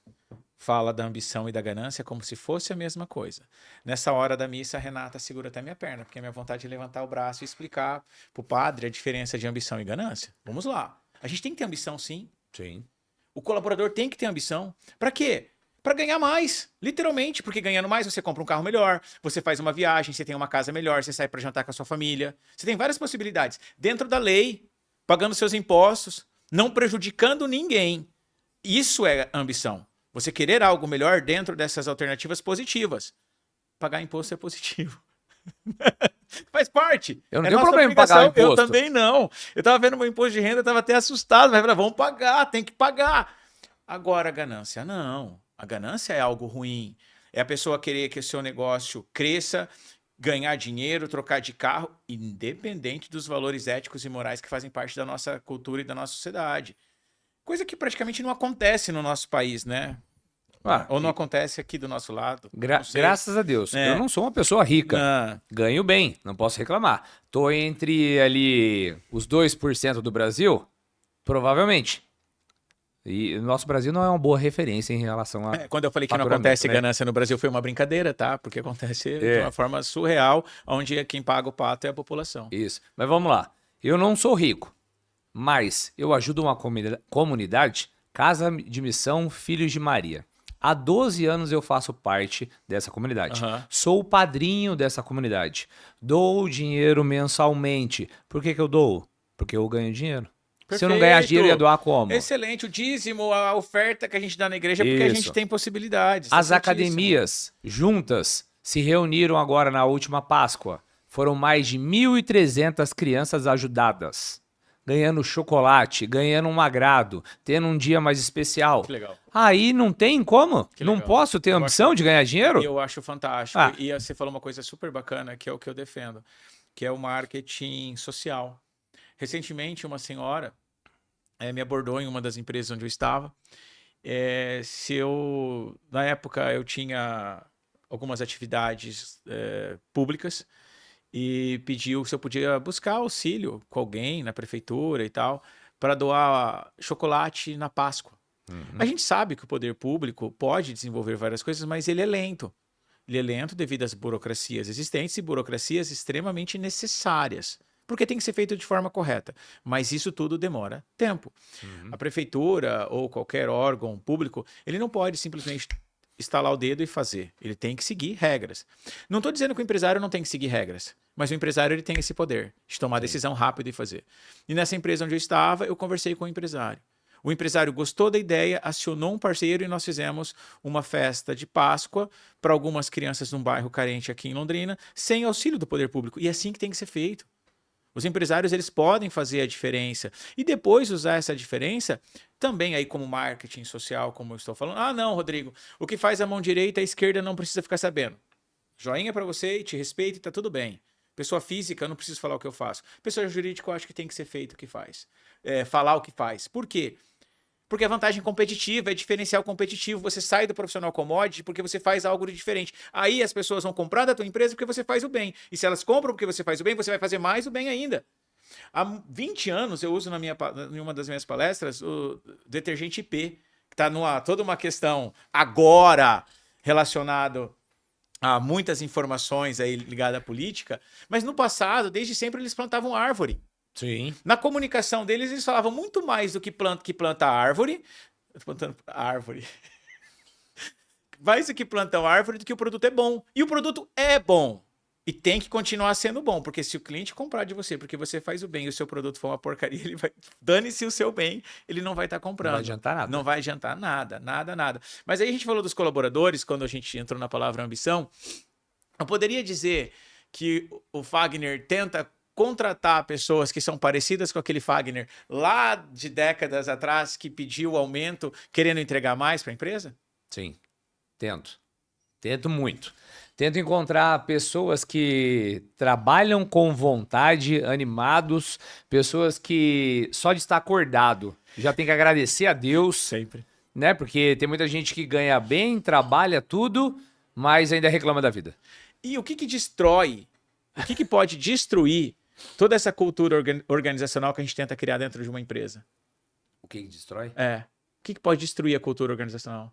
fala da ambição e da ganância como se fosse a mesma coisa. Nessa hora da missa, a Renata segura até minha perna, porque é minha vontade de levantar o braço e explicar para o padre a diferença de ambição e ganância. Vamos lá. A gente tem que ter ambição, sim. Sim. O colaborador tem que ter ambição. Para quê? Para ganhar mais, literalmente, porque ganhando mais você compra um carro melhor, você faz uma viagem, você tem uma casa melhor, você sai para jantar com a sua família. Você tem várias possibilidades. Dentro da lei, pagando seus impostos, não prejudicando ninguém. Isso é ambição. Você querer algo melhor dentro dessas alternativas positivas. Pagar imposto é positivo. Faz parte. Eu não É tenho nossa problema em pagar obrigação. imposto. Eu também não. Eu tava vendo meu imposto de renda, tava até assustado, mas falei, vamos pagar, tem que pagar. Agora, a ganância, não. A ganância é algo ruim. É a pessoa querer que o seu negócio cresça, ganhar dinheiro, trocar de carro, independente dos valores éticos e morais que fazem parte da nossa cultura e da nossa sociedade. Coisa que praticamente não acontece no nosso país, né? Ou não acontece aqui do nosso lado. Não sei. Graças a Deus. É. Eu não sou uma pessoa rica. Ah, Ganho bem, não posso reclamar. Tô entre ali os 2% do Brasil? Provavelmente. E o nosso Brasil não é uma boa referência em relação a quando eu falei que não faturamento, acontece né? ganância no Brasil foi uma brincadeira, tá? Porque acontece de uma forma surreal, onde quem paga o pato é a população. Isso. Mas vamos lá. Eu não sou rico, mas eu ajudo uma comunidade, Casa de Missão Filhos de Maria. Há 12 anos eu faço parte dessa comunidade. Sou o padrinho dessa comunidade. Dou dinheiro mensalmente. Por que eu dou? Porque eu ganho dinheiro. Se eu não ganhar dinheiro, eu ia doar como? Excelente. O dízimo, a oferta que a gente dá na igreja, porque a gente tem possibilidades. As academias juntas se reuniram agora na última Páscoa. Foram mais de 1.300 crianças ajudadas. Ganhando chocolate, ganhando um agrado, tendo um dia mais especial. Que legal. Aí não tem como? Que não legal. posso ter ambição de ganhar dinheiro? Eu acho fantástico. E você falou uma coisa super bacana, que é o que eu defendo, que é o marketing social. Recentemente, uma senhora me abordou em uma das empresas onde eu estava. Na época, eu tinha algumas atividades públicas e pediu se eu podia buscar auxílio com alguém na prefeitura e tal, para doar chocolate na Páscoa. A gente sabe que o poder público pode desenvolver várias coisas, mas ele é lento. Ele é lento devido às burocracias existentes e burocracias extremamente necessárias, porque tem que ser feito de forma correta. Mas isso tudo demora tempo. A prefeitura ou qualquer órgão público, ele não pode simplesmente estalar o dedo e fazer. Ele tem que seguir regras. Não estou dizendo que o empresário não tem que seguir regras, mas o empresário ele tem esse poder de tomar decisão rápida e fazer. E nessa empresa onde eu estava, eu conversei com o empresário. O empresário gostou da ideia, acionou um parceiro e nós fizemos uma festa de Páscoa para algumas crianças num bairro carente aqui em Londrina, sem auxílio do poder público. E é assim que tem que ser feito. Os empresários eles podem fazer a diferença e depois usar essa diferença também aí como marketing social, como eu estou falando. Ah, não, Rodrigo, o que faz a mão direita, a esquerda não precisa ficar sabendo. Joinha para você, te respeito e tá tudo bem. Pessoa física, eu não preciso falar o que eu faço. Pessoa jurídica, eu acho que tem que ser feito o que faz. Falar o que faz. Por quê? Porque é vantagem competitiva, é diferencial competitivo. Você sai do profissional commodity porque você faz algo de diferente. Aí as pessoas vão comprar da tua empresa porque você faz o bem. E se elas compram porque você faz o bem, você vai fazer mais o bem ainda. Há 20 anos eu uso em uma das minhas palestras o detergente IP, que está toda uma questão agora relacionado a muitas informações aí ligadas à política. Mas no passado, desde sempre, eles plantavam árvore. Sim. Na comunicação deles, eles falavam muito mais do que planta árvore. Eu tô plantando árvore. Mais do que plantam árvore do que o produto é bom. E o produto é bom. E tem que continuar sendo bom, porque se o cliente comprar de você, porque você faz o bem e o seu produto for uma porcaria, ele vai. Dane-se o seu bem, ele não vai estar comprando. Não vai adiantar nada. Não vai adiantar nada, nada, nada. Mas aí a gente falou dos colaboradores, quando a gente entrou na palavra ambição. Eu poderia dizer que o Fagner tenta contratar pessoas que são parecidas com aquele Fagner lá de décadas atrás, que pediu aumento, querendo entregar mais para a empresa? Sim, tento. Tento muito. Tento encontrar pessoas que trabalham com vontade, animados, pessoas que só de estar acordado já tem que agradecer a Deus. Sempre. Né? Porque tem muita gente que ganha bem, trabalha tudo, mas ainda reclama da vida. E o que destrói, o que pode destruir toda essa cultura organizacional que a gente tenta criar dentro de uma empresa? O que destrói? O que pode destruir a cultura organizacional?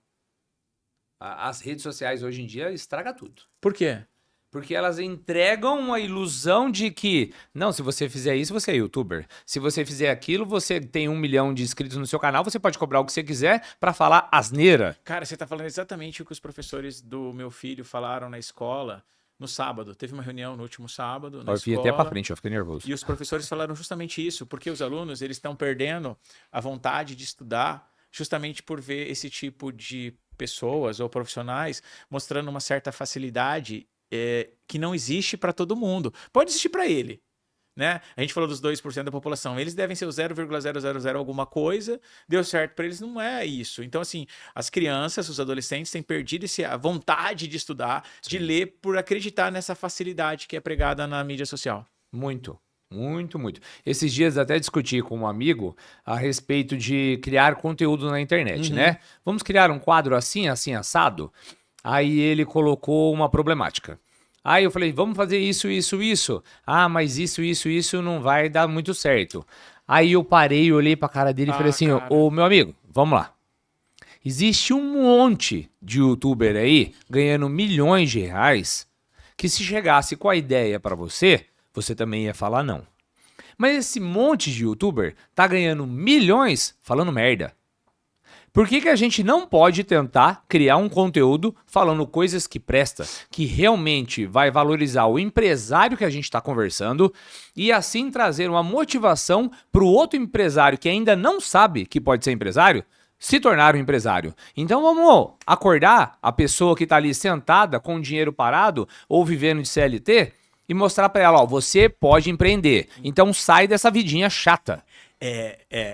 As redes sociais hoje em dia estragam tudo. Por quê? Porque elas entregam uma ilusão de que, não, se você fizer isso, você é youtuber. Se você fizer aquilo, você tem 1 milhão de inscritos no seu canal, você pode cobrar o que você quiser pra falar asneira. Cara, você tá falando exatamente o que os professores do meu filho falaram na escola no sábado. Teve uma reunião no último sábado na Eu fui escola. até pra frente, eu fiquei nervoso. E os professores falaram justamente isso, porque os alunos eles estão perdendo a vontade de estudar justamente por ver esse tipo de pessoas ou profissionais mostrando uma certa facilidade que não existe para todo mundo. Pode existir para ele, né? A gente falou dos 2% da população. Eles devem ser o 0,000 alguma coisa. Deu certo para eles, não é isso. Então, assim, as crianças, os adolescentes têm perdido a vontade de estudar, de ler, por acreditar nessa facilidade que é pregada na mídia social. Muito. Muito, muito. Esses dias até discuti com um amigo a respeito de criar conteúdo na internet, né? Vamos criar um quadro assim, assim, assado? Aí ele colocou uma problemática. Aí eu falei, vamos fazer isso, isso, isso. Ah, mas isso não vai dar muito certo. Aí eu parei, olhei pra cara dele e falei assim, ô meu amigo, vamos lá. Existe um monte de youtuber aí ganhando milhões de reais que se chegasse com a ideia pra você, você também ia falar não. Mas esse monte de youtuber tá ganhando milhões falando merda. Por que a gente não pode tentar criar um conteúdo falando coisas que presta, que realmente vai valorizar o empresário que a gente está conversando e assim trazer uma motivação para o outro empresário que ainda não sabe que pode ser empresário, se tornar um empresário? Então vamos acordar a pessoa que está ali sentada com o dinheiro parado ou vivendo de CLT e mostrar para ela, ó, você pode empreender. Então sai dessa vidinha chata.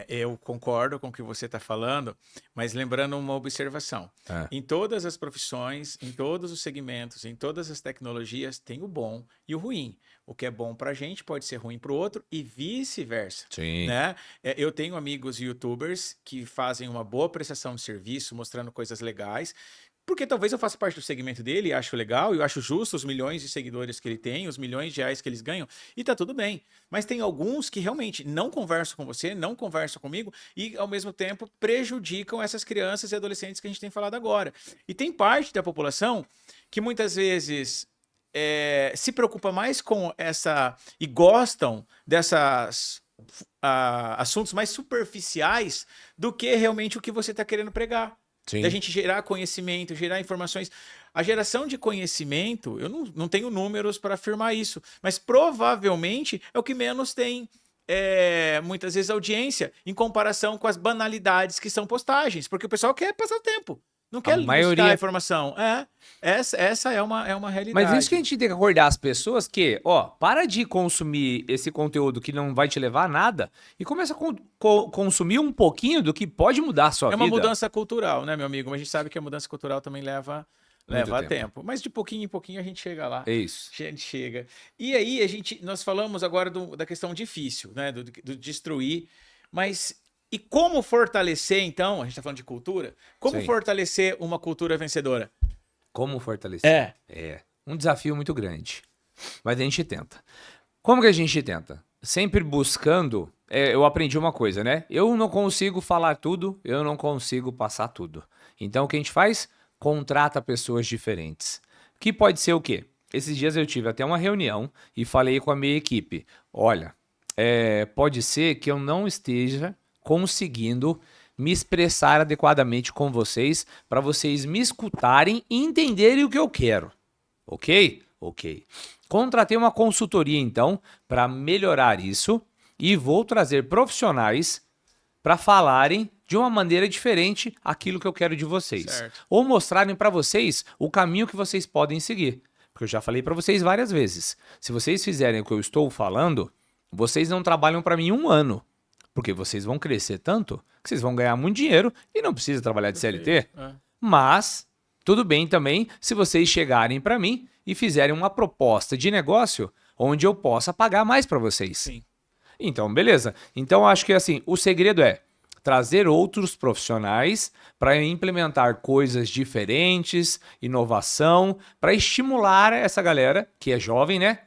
Eu concordo com o que você está falando, mas lembrando uma observação. Em todas as profissões, em todos os segmentos, em todas as tecnologias, tem o bom e o ruim. O que é bom para a gente pode ser ruim para o outro e vice-versa. Sim. Né? Eu tenho amigos youtubers que fazem uma boa prestação de serviço, mostrando coisas legais, porque talvez eu faça parte do segmento dele e acho legal, eu acho justo os milhões de seguidores que ele tem, os milhões de reais que eles ganham, e tá tudo bem. Mas tem alguns que realmente não conversam com você, não conversam comigo, e ao mesmo tempo prejudicam essas crianças e adolescentes que a gente tem falado agora. E tem parte da população que muitas vezes se preocupa mais com essa... e gostam dessas... assuntos mais superficiais do que realmente o que você está querendo pregar. Sim. Da gente gerar conhecimento, gerar informações. A geração de conhecimento, eu não tenho números para afirmar isso, mas provavelmente é o que menos tem, muitas vezes, audiência em comparação com as banalidades que são postagens, porque o pessoal quer passar o tempo, não quer buscar a informação. Essa é uma realidade. Mas isso que a gente tem que acordar as pessoas que, ó, para de consumir esse conteúdo que não vai te levar a nada e começa a consumir um pouquinho do que pode mudar a sua vida. É uma mudança cultural, né, meu amigo? Mas a gente sabe que a mudança cultural também leva tempo. Mas de pouquinho em pouquinho a gente chega lá. É isso. A gente chega. E aí nós falamos agora da questão difícil, né, do destruir, mas... E como fortalecer, então, a gente está falando de cultura, como fortalecer uma cultura vencedora? Como fortalecer? É um desafio muito grande, mas a gente tenta. Como que a gente tenta? Sempre buscando, eu aprendi uma coisa, né? Eu não consigo falar tudo, eu não consigo passar tudo. Então o que a gente faz? Contrata pessoas diferentes. Que pode ser o quê? Esses dias eu tive até uma reunião e falei com a minha equipe, olha, pode ser que eu não esteja conseguindo me expressar adequadamente com vocês para vocês me escutarem e entenderem o que eu quero. Ok? Ok. Contratei uma consultoria, então, para melhorar isso e vou trazer profissionais para falarem de uma maneira diferente aquilo que eu quero de vocês. Certo. Ou mostrarem para vocês o caminho que vocês podem seguir. Porque eu já falei para vocês várias vezes. Se vocês fizerem o que eu estou falando, vocês não trabalham para mim 1 ano. Porque vocês vão crescer tanto que vocês vão ganhar muito dinheiro e não precisa trabalhar de CLT. Mas tudo bem também se vocês chegarem para mim e fizerem uma proposta de negócio onde eu possa pagar mais para vocês. Sim. Então, beleza. Então, acho que assim, o segredo é trazer outros profissionais para implementar coisas diferentes, inovação, para estimular essa galera que é jovem, né?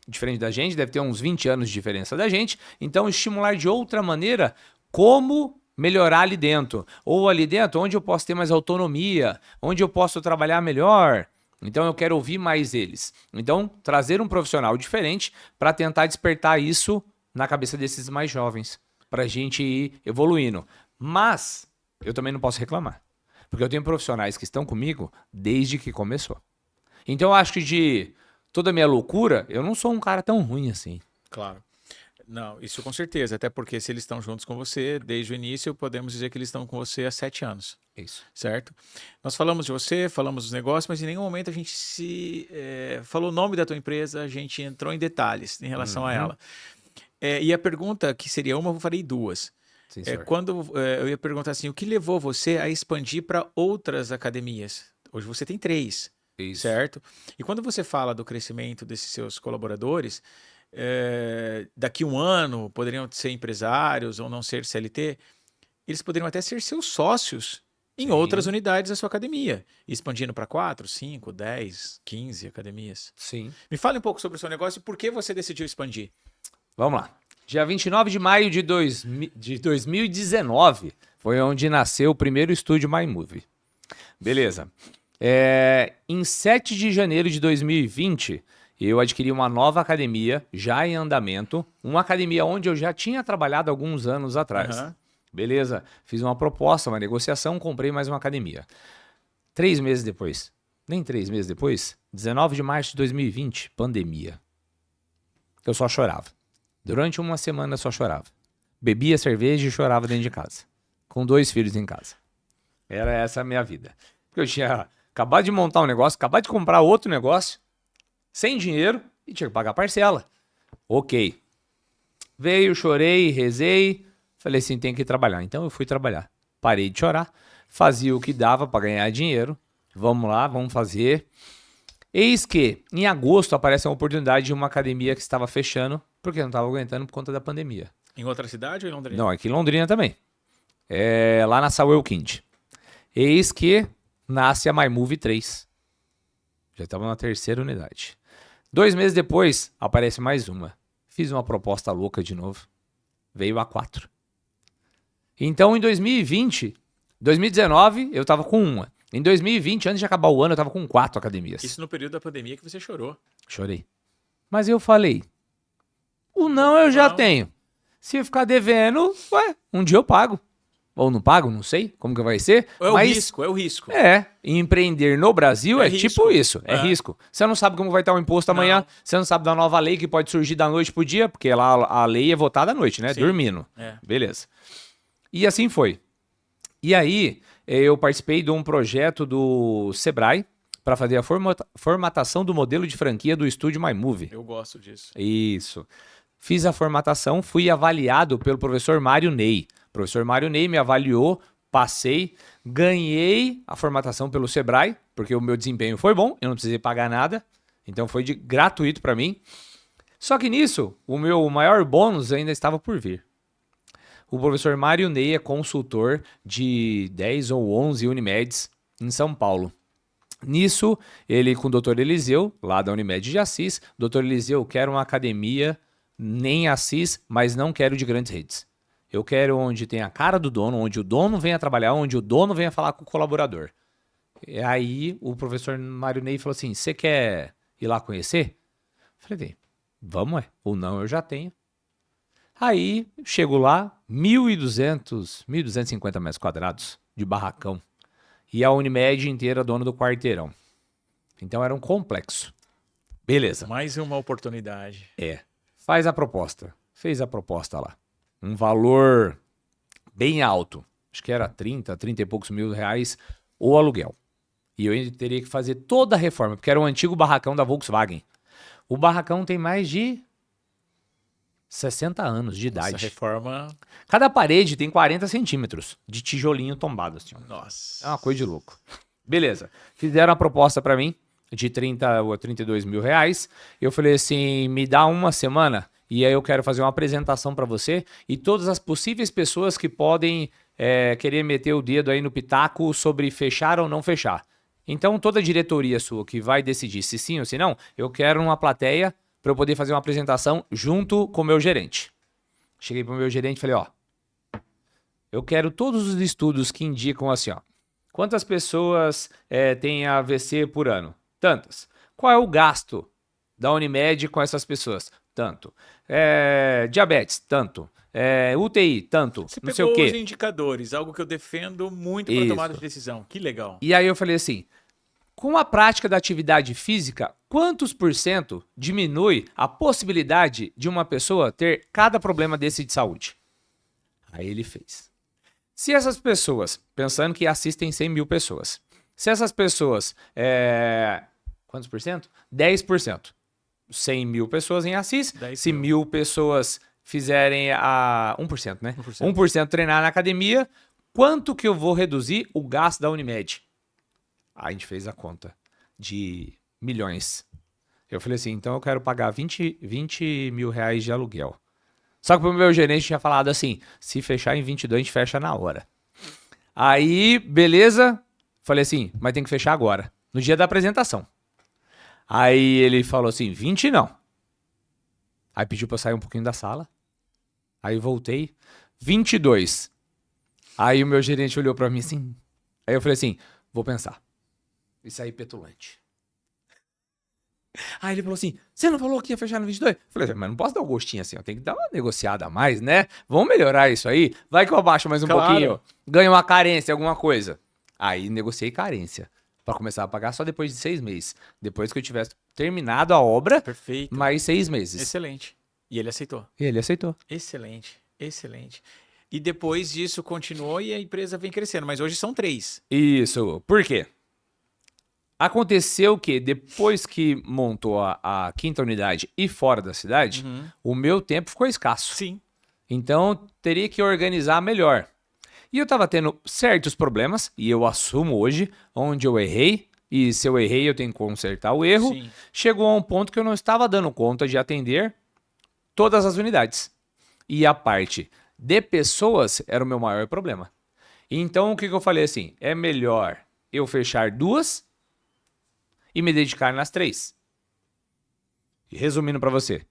Diferente da gente, deve ter uns 20 anos de diferença da gente. Então, estimular de outra maneira como melhorar ali dentro. Ou ali dentro, onde eu posso ter mais autonomia, onde eu posso trabalhar melhor. Então, eu quero ouvir mais eles. Então, trazer um profissional diferente para tentar despertar isso na cabeça desses mais jovens, para a gente ir evoluindo. Mas, eu também não posso reclamar. Porque eu tenho profissionais que estão comigo desde que começou. Então, eu acho que de toda a minha loucura, eu não sou um cara tão ruim assim. Claro. Não, isso com certeza. Até porque se eles estão juntos com você desde o início, podemos dizer que eles estão com você há 7 anos. Isso. Certo? Nós falamos de você, falamos dos negócios, mas em nenhum momento a gente falou o nome da tua empresa, a gente entrou em detalhes em relação a ela. E a pergunta que seria uma, eu farei 2. Sim, senhor. Quando eu ia perguntar assim, o que levou você a expandir para outras academias? Hoje você tem 3. Isso. Certo? E quando você fala do crescimento desses seus colaboradores, daqui 1 ano poderiam ser empresários ou não ser CLT, eles poderiam até ser seus sócios em outras unidades da sua academia, expandindo para 4, 5, 10, 15 academias. Sim. Me fale um pouco sobre o seu negócio e por que você decidiu expandir. Vamos lá. Dia 29 de maio de 2019 foi onde nasceu o primeiro estúdio MyMove. Beleza. Em 7 de janeiro de 2020, eu adquiri uma nova academia, já em andamento, uma academia onde eu já tinha trabalhado alguns anos atrás. Beleza, fiz uma proposta, uma negociação, comprei mais uma academia. 3 meses depois, nem 3 meses depois, 19 de março de 2020, pandemia. Eu só chorava. Durante 1 semana eu só chorava. Bebia cerveja e chorava dentro de casa. Com 2 filhos em casa. Era essa a minha vida. Porque eu tinha acabado de montar um negócio, acabado de comprar outro negócio, sem dinheiro e tinha que pagar parcela. Ok. Veio, chorei, rezei. Falei assim, tem que ir trabalhar. Então eu fui trabalhar. Parei de chorar. Fazia o que dava para ganhar dinheiro. Vamos lá, vamos fazer. Eis que, em agosto, aparece uma oportunidade de uma academia que estava fechando, porque não estava aguentando por conta da pandemia. Em outra cidade ou em Londrina? Não, aqui em Londrina também. Lá na Sawell Kind. Eis que nasce a MyMove 3. Já estava na 3ª unidade. 2 meses depois, aparece mais uma. Fiz uma proposta louca de novo. Veio a 4. Então, em 2019, eu estava com uma. Em 2020, antes de acabar o ano, eu estava com 4 academias. Isso no período da pandemia que você chorou. Chorei. Mas eu falei, o não eu já tenho. Se eu ficar devendo, um dia eu pago. Ou não pago, não sei como que vai ser. É o risco, é o risco. Empreender no Brasil é risco. Tipo isso, é risco. Você não sabe como vai estar o imposto amanhã, você não sabe da nova lei que pode surgir da noite pro dia, porque lá a lei é votada à noite, né? Sim. Dormindo. Beleza. E assim foi. E aí, eu participei de um projeto do Sebrae para fazer a formatação do modelo de franquia do estúdio MyMove. Eu gosto disso. Isso. Fiz a formatação, fui avaliado pelo professor Mário Ney. O professor Mário Ney me avaliou, passei, ganhei a formatação pelo Sebrae, porque o meu desempenho foi bom, eu não precisei pagar nada, então foi gratuito para mim. Só que nisso, o meu maior bônus ainda estava por vir. O professor Mário Ney é consultor de 10 ou 11 Unimeds em São Paulo. Nisso, ele com o Dr. Eliseu, lá da Unimed de Assis, Dr. Eliseu, quero uma academia nem Assis, mas não quero de grandes redes. Eu quero onde tem a cara do dono, onde o dono venha trabalhar, onde o dono venha falar com o colaborador. E aí o professor Mário Ney falou assim, você quer ir lá conhecer? Falei, vamos, ou não, eu já tenho. Aí, chego lá, 1.200, 1.250 metros quadrados de barracão. E a Unimed inteira dona do quarteirão. Então era um complexo. Beleza. Mais uma oportunidade. Faz a proposta. Fez a proposta lá. Um valor bem alto. Acho que era 30 e poucos mil reais o aluguel. E eu ainda teria que fazer toda a reforma, porque era o antigo barracão da Volkswagen. O barracão tem mais de 60 anos de idade. Essa reforma... Cada parede tem 40 centímetros de tijolinho tombado, assim. Nossa. É uma coisa de louco. Beleza. Fizeram a proposta pra mim de 30 ou 32 mil reais. Eu falei assim, me dá uma semana e aí eu quero fazer uma apresentação pra você e todas as possíveis pessoas que podem querer meter o dedo aí no pitaco sobre fechar ou não fechar. Então toda a diretoria sua que vai decidir se sim ou se não, eu quero uma plateia pra eu poder fazer uma apresentação junto com o meu gerente. Cheguei pro meu gerente e falei, ó, eu quero todos os estudos que indicam assim, ó, quantas pessoas têm AVC por ano? Tantas. Qual é o gasto da Unimed com essas pessoas? Tanto. Diabetes? Tanto. UTI? Tanto. Você Não sei o pegou os quê. indicadores, algo que eu defendo muito para tomada de decisão. Que legal. E aí eu falei assim, com a prática da atividade física, quantos por cento diminui a possibilidade de uma pessoa ter cada problema desse de saúde? Aí ele fez. Se essas pessoas, pensando que assistem 100 mil pessoas, se essas pessoas, quantos por cento? 10%. 100 mil pessoas em Assis, 10 se mil. 1.000 pessoas fizerem a 1%, né? 1%. 1% treinar na academia, quanto que eu vou reduzir o gasto da Unimed? Aí a gente fez a conta de milhões. Eu falei assim, então eu quero pagar 20 mil reais de aluguel. Só que o meu gerente tinha falado assim, se fechar em 22 a gente fecha na hora. Aí, beleza, falei assim, mas tem que fechar agora, no dia da apresentação. Aí ele falou assim, 20 não. Aí pediu pra eu sair um pouquinho da sala. Aí voltei, 22. Aí o meu gerente olhou pra mim assim. Aí eu falei assim, vou pensar. E saí petulante. Aí ele falou assim, você não falou que ia fechar no 22? Eu falei, mas não posso dar um gostinho assim, eu tenho que dar uma negociada a mais, né? Vamos melhorar isso aí? Vai que eu abaixo mais um pouquinho, ganho uma carência, alguma coisa. Aí negociei carência. Pra começar a pagar só depois de 6 meses. Depois que eu tivesse terminado a obra, Perfeito. mais 6 meses. Excelente. E ele aceitou. E ele aceitou. Excelente. Excelente. E depois disso continuou e a empresa vem crescendo. Mas hoje são 3. Isso. Por quê? Aconteceu que depois que montou a quinta unidade e fora da cidade, o meu tempo ficou escasso. Sim. Então teria que organizar melhor. E eu tava tendo certos problemas, e eu assumo hoje, onde eu errei, e se eu errei eu tenho que consertar o erro. Sim. Chegou a um ponto que eu não estava dando conta de atender todas as unidades. E a parte de pessoas era o meu maior problema. Então o que eu falei assim, é melhor eu fechar 2 e me dedicar nas 3. E resumindo para você,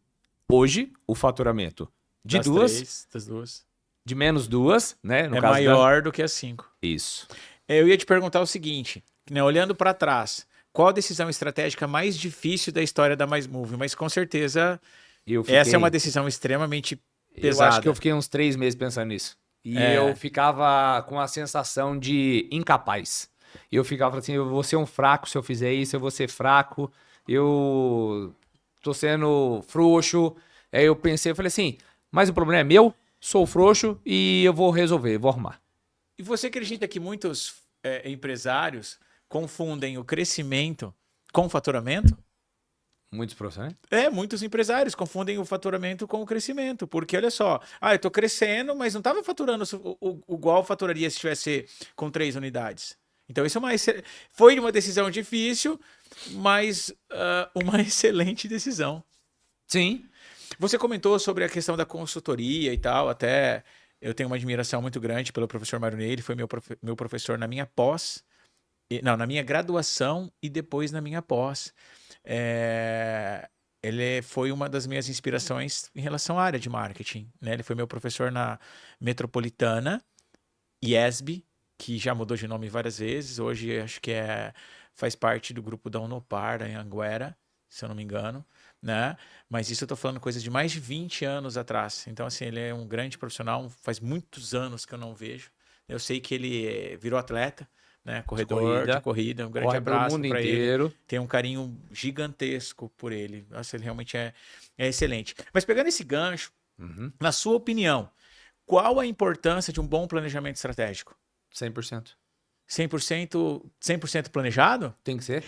hoje o faturamento de Das 2, das 2. de menos 2, né? No É caso maior do que as 5. Isso. Eu ia te perguntar o seguinte, né, olhando para trás, qual a decisão estratégica mais difícil da história da Mais Move? Mas com certeza essa é uma decisão extremamente pesada. Eu acho que eu fiquei uns 3 meses pensando nisso. E eu ficava com a sensação de incapaz. Eu ficava assim, eu vou ser um fraco se eu fizer isso, eu vou ser fraco, eu tô sendo frouxo. Aí eu pensei, eu falei assim, mas o problema é meu, sou frouxo e eu vou resolver, vou arrumar. E você acredita que muitos empresários confundem o crescimento com o faturamento? Muitos profissionais? Muitos empresários confundem o faturamento com o crescimento. Porque olha só, eu tô crescendo, mas não estava faturando igual faturaria se tivesse com 3 unidades. Então isso foi uma decisão difícil, mas uma excelente decisão. Sim. Você comentou sobre a questão da consultoria e tal, até eu tenho uma admiração muito grande pelo professor Marunei, ele foi meu professor na minha pós, não, na minha graduação e depois na minha pós. Ele foi uma das minhas inspirações em relação à área de marketing, né? Ele foi meu professor na Metropolitana, IESB, que já mudou de nome várias vezes, hoje acho que faz parte do grupo da Unopar, em Anguera, se eu não me engano, né? Mas isso eu tô falando coisa de mais de 20 anos atrás. Então, assim, ele é um grande profissional, faz muitos anos que eu não vejo. Eu sei que ele virou atleta, né? Corredor de corrida. Um grande corre pelo abraço mundo para ele. inteiro. Tem um carinho gigantesco por ele. Nossa, ele realmente é excelente. Mas pegando esse gancho, na sua opinião, qual a importância de um bom planejamento estratégico? 100%. 100% planejado? Tem que ser.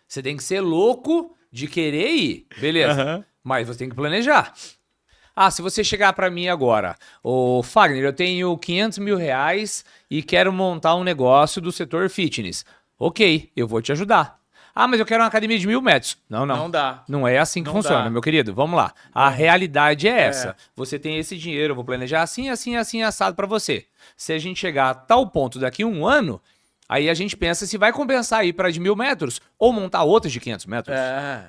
Você tem que ser louco de querer ir, beleza. Mas você tem que planejar. Ah, se você chegar pra mim agora, ô Fagner, eu tenho 500 mil reais e quero montar um negócio do setor fitness. Ok, eu vou te ajudar. Ah, mas eu quero uma academia de 1.000 metros. Não. Não dá. Não é assim que Não funciona, dá. meu querido. Vamos lá. A realidade é essa. Você tem esse dinheiro, eu vou planejar assim, assim, assim, assado pra você. Se a gente chegar a tal ponto daqui a 1 ano, aí a gente pensa se vai compensar ir para de 1.000 metros ou montar outras de 500 metros.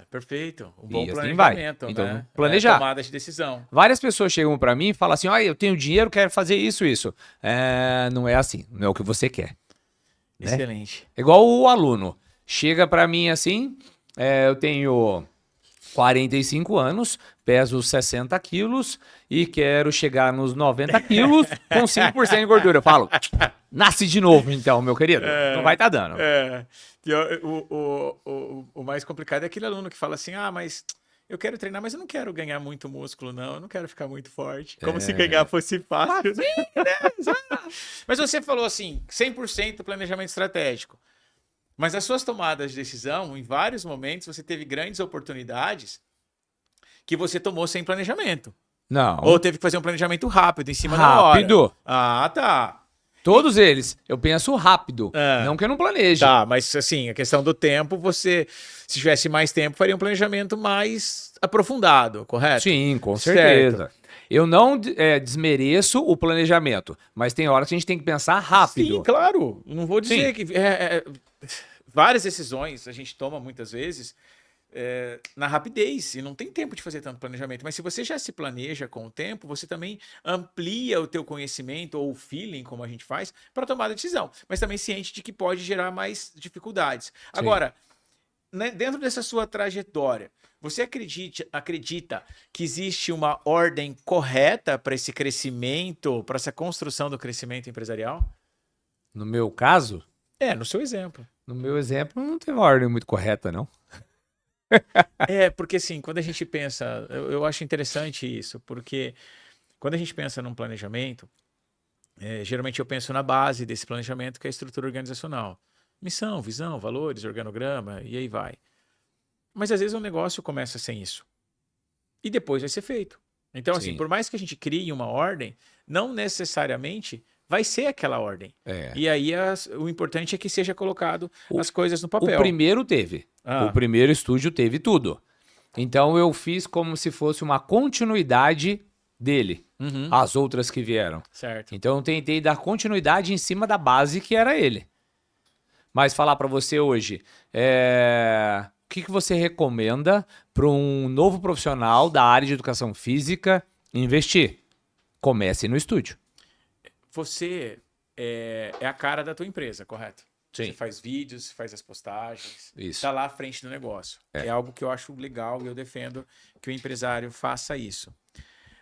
Perfeito. Um bom E assim planejamento, vai. Então, né? planejar. Tomada de decisão. Várias pessoas chegam para mim e falam assim, eu tenho dinheiro, quero fazer isso. Não é assim, não é o que você quer. Né? Excelente. É igual o aluno. Chega para mim assim, eu tenho 45 anos, peso 60 quilos e quero chegar nos 90 quilos com 5% de gordura. Eu falo, nasce de novo então, meu querido. Não vai estar dando. O mais complicado é aquele aluno que fala assim, mas eu quero treinar, mas eu não quero ganhar muito músculo, não. Eu não quero ficar muito forte. Como se ganhar fosse fácil. Né? Mas você falou assim, 100% planejamento estratégico. Mas as suas tomadas de decisão, em vários momentos, você teve grandes oportunidades que você tomou sem planejamento. Não. Ou teve que fazer um planejamento rápido, em cima da hora. Rápido. Ah, tá. Todos eles. Eu penso rápido. Não que eu não planeje. Tá, mas assim, a questão do tempo, você, se tivesse mais tempo, faria um planejamento mais aprofundado, correto? Sim, com certeza. Certo. Eu não desmereço o planejamento, mas tem horas que a gente tem que pensar rápido. Sim, claro. Não vou dizer Sim. que várias decisões a gente toma muitas vezes na rapidez e não tem tempo de fazer tanto planejamento. Mas se você já se planeja com o tempo, você também amplia o teu conhecimento ou o feeling, como a gente faz, para tomar a decisão. Mas também ciente de que pode gerar mais dificuldades. Sim. Agora, né, dentro dessa sua trajetória, você acredita que existe uma ordem correta para esse crescimento, para essa construção do crescimento empresarial? No meu caso? No seu exemplo. No meu exemplo, não tem uma ordem muito correta, não. Porque assim, quando a gente pensa, eu acho interessante isso, porque quando a gente pensa num planejamento, geralmente eu penso na base desse planejamento, que é a estrutura organizacional. Missão, visão, valores, organograma, e aí vai. Mas às vezes o negócio começa sem isso. E depois vai ser feito. Então, Sim. assim, por mais que a gente crie uma ordem, não necessariamente vai ser aquela ordem. E aí o importante é que seja colocado as coisas no papel. O primeiro teve. O primeiro estúdio teve tudo. Então eu fiz como se fosse uma continuidade dele. As outras que vieram. Certo. Então eu tentei dar continuidade em cima da base que era ele. Mas falar para você hoje, o que você recomenda para um novo profissional da área de educação física investir? Comece no estúdio. Você é a cara da tua empresa, correto? Sim. Você faz vídeos, faz as postagens. Isso. Está lá à frente do negócio. É algo que eu acho legal e eu defendo que o empresário faça isso.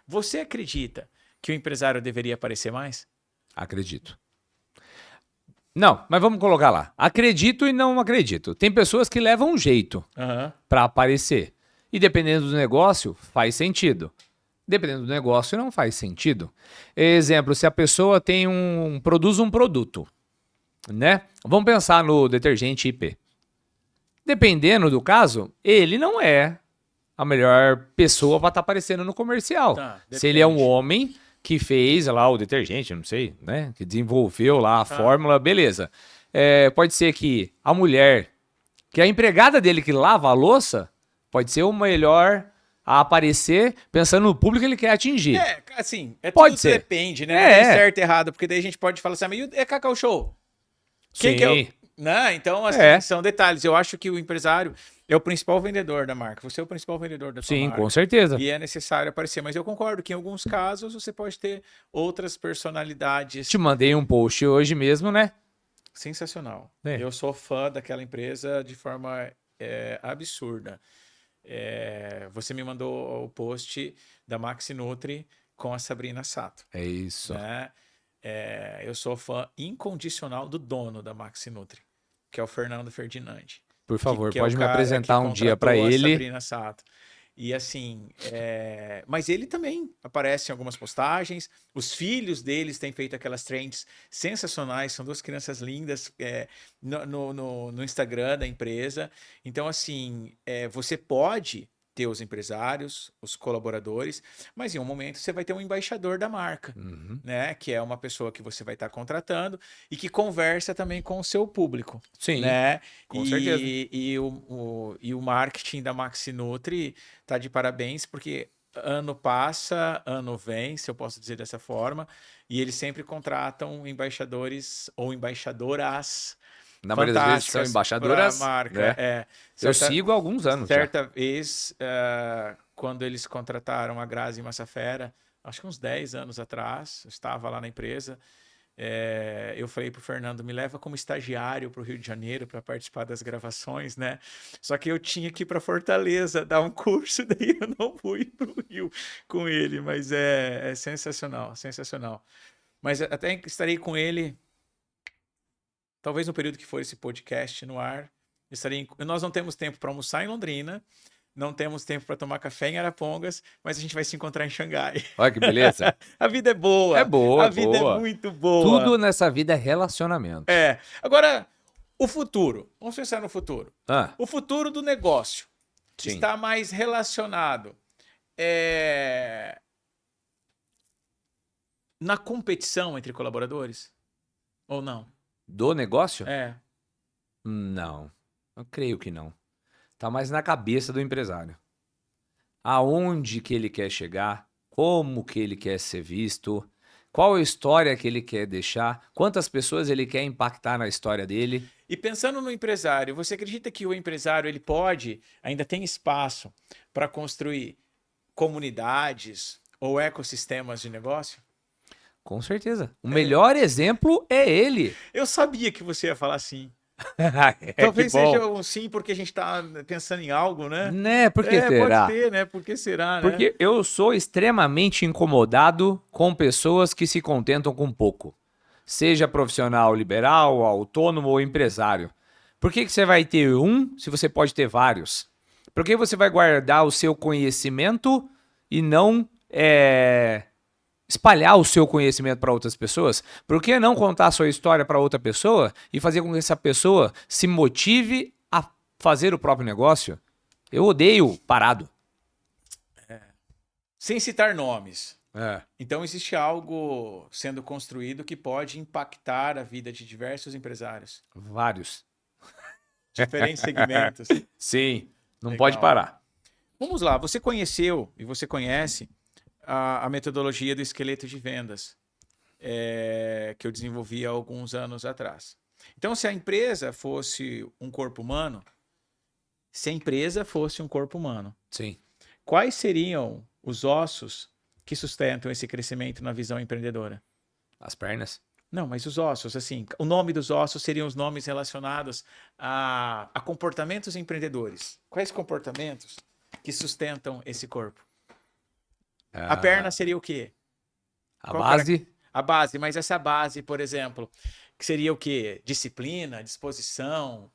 Você acredita que o empresário deveria aparecer mais? Acredito. Não, mas vamos colocar lá. Acredito e não acredito. Tem pessoas que levam um jeito para aparecer. E dependendo do negócio, faz sentido. Dependendo do negócio, não faz sentido. Exemplo, se a pessoa produz um produto, né? Vamos pensar no detergente IP. Dependendo do caso, ele não é a melhor pessoa para estar aparecendo no comercial. Se ele é um homem que fez lá o detergente, não sei, né? Que desenvolveu lá a fórmula, beleza. Pode ser que a mulher, que é a empregada dele que lava a louça, pode ser o melhor a aparecer pensando no público que ele quer atingir. Assim, pode tudo ser. Depende, né? Não tem certo e errado, porque daí a gente pode falar assim, mas é Cacau Show. Quem que é o... Né? Então, assim, são detalhes. Eu acho que o empresário é o principal vendedor da marca. Você é o principal vendedor da sua marca. Sim, com certeza. E é necessário aparecer. Mas eu concordo que em alguns casos você pode ter outras personalidades. Te mandei um post hoje mesmo, né? Sensacional. Eu sou fã daquela empresa de forma absurda. Você me mandou o post da Maxi Nutri com a Sabrina Sato. É isso. Né? eu sou fã incondicional do dono da Maxinutri, que é o Fernando Ferdinandi. Por favor, que é pode o me cara apresentar que um dia para contratou a ele. Sabrina Sato. E assim, mas ele também aparece em algumas postagens. Os filhos deles têm feito aquelas trends sensacionais. São duas crianças lindas no Instagram da empresa. Então, assim, você pode ter os empresários, os colaboradores, mas em um momento você vai ter um embaixador da marca, né? Que é uma pessoa que você vai estar contratando e que conversa também com o seu público. Sim, né? com certeza. E o marketing da Maxinutri tá de parabéns, porque ano passa, ano vem, se eu posso dizer dessa forma, e eles sempre contratam embaixadores ou embaixadoras Na maioria das vezes são fantásticas para a embaixadoras, marca. né? Eu sigo há alguns anos já. Certa vez, quando eles contrataram a Grazi Massafera, acho que uns 10 anos atrás, eu estava lá na empresa, eu falei pro Fernando, me leva como estagiário para o Rio de Janeiro para participar das gravações, né? Só que eu tinha que ir para Fortaleza dar um curso, daí eu não fui para o Rio com ele, mas é sensacional, sensacional. Mas até estarei com ele, talvez no período que for esse podcast no ar, nós não temos tempo para almoçar em Londrina, não temos tempo para tomar café em Arapongas, mas a gente vai se encontrar em Xangai. Olha que beleza. A vida é boa. É boa, A vida é muito boa. Tudo nessa vida é relacionamento. Agora, o futuro. Vamos pensar no futuro. O futuro do negócio. Sim. Está mais relacionado na competição entre colaboradores? Ou não? Do negócio? É. Não, eu creio que não. Tá mais na cabeça do empresário. Aonde que ele quer chegar, como que ele quer ser visto, qual a história que ele quer deixar, quantas pessoas ele quer impactar na história dele. E pensando no empresário, você acredita que o empresário ele ainda tem espaço para construir comunidades ou ecossistemas de negócio? Com certeza. O melhor exemplo é ele. Eu sabia que você ia falar sim. É, Talvez seja um sim porque a gente está pensando em algo, né? Né? Por que será? Pode ser, né? Por que será, né? Porque eu sou extremamente incomodado com pessoas que se contentam com pouco. Seja profissional liberal, autônomo ou empresário. Por que você vai ter um se você pode ter vários? Por que você vai guardar o seu conhecimento e não espalhar o seu conhecimento para outras pessoas? Por que não contar a sua história para outra pessoa e fazer com que essa pessoa se motive a fazer o próprio negócio? Eu odeio parado. Sem citar nomes. Então existe algo sendo construído que pode impactar a vida de diversos empresários. Vários. Diferentes segmentos. Sim, não Legal. pode parar. Vamos lá, você conheceu e você conhece a metodologia do esqueleto de vendas que eu desenvolvi há alguns anos atrás. Então, se a empresa fosse um corpo humano, Sim. quais seriam os ossos que sustentam esse crescimento na visão empreendedora? As pernas. Não, mas os ossos, assim, o nome dos ossos seriam os nomes relacionados a comportamentos empreendedores. Quais comportamentos que sustentam esse corpo? A perna seria o quê? A base? A base, mas essa base, por exemplo, que seria o quê? Disciplina, disposição,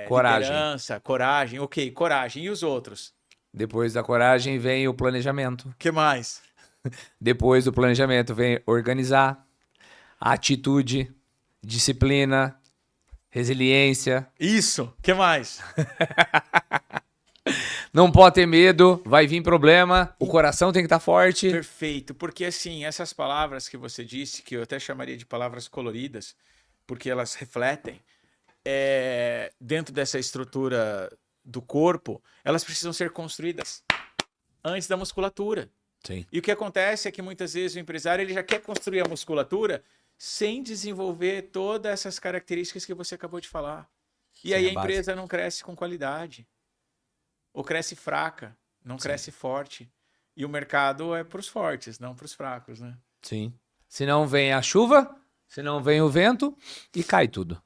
coragem. liderança, coragem, ok, coragem. E os outros? Depois da coragem vem o planejamento. O que mais? Depois do planejamento vem organizar, atitude, disciplina, resiliência. Isso, o que mais? Não pode ter medo, vai vir problema, o coração tem que estar forte. Perfeito, porque assim, essas palavras que você disse, que eu até chamaria de palavras coloridas, porque elas refletem, dentro dessa estrutura do corpo, elas precisam ser construídas antes da musculatura. Sim. E o que acontece é que muitas vezes o empresário ele já quer construir a musculatura sem desenvolver todas essas características que você acabou de falar. E Sim, aí a base. empresa não cresce com qualidade. Ou cresce fraca, não cresce forte. E o mercado é para os fortes, não para os fracos, né? Sim. Se não vem a chuva, se não vem o vento, e cai tudo.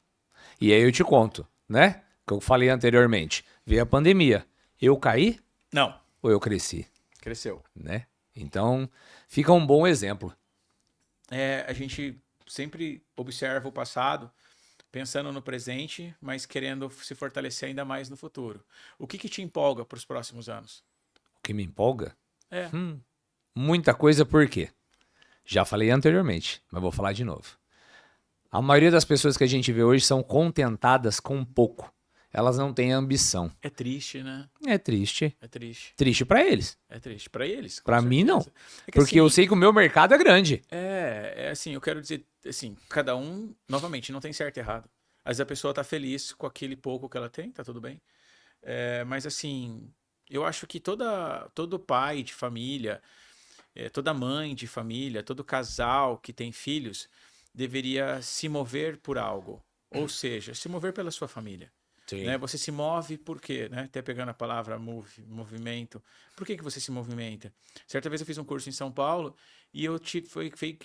E aí eu te conto, né? Que eu falei anteriormente. Veio a pandemia. Eu caí Não. ou eu cresci? Cresceu. Né? Então, fica um bom exemplo. a gente sempre observa o passado, pensando no presente, mas querendo se fortalecer ainda mais no futuro. O que te empolga para os próximos anos? O que me empolga? É, Muita coisa, por quê? Já falei anteriormente, mas vou falar de novo. A maioria das pessoas que a gente vê hoje são contentadas com pouco. Elas não têm ambição. é triste, né? É triste. É triste. Triste pra eles. É triste para eles. Com Pra mim, não. certeza. É que, Porque assim, eu sei que o meu mercado é grande. é assim, eu quero dizer, assim, cada um, novamente, não tem certo e errado. Às vezes a pessoa tá feliz com aquele pouco que ela tem, tá tudo bem. Mas assim, eu acho que todo pai de família, toda mãe de família, todo casal que tem filhos, deveria se mover por algo. Ou seja, se mover pela sua família. Né? Você se move por quê? Né? Até pegando a palavra movimento. Por que você se movimenta? Certa vez eu fiz um curso em São Paulo e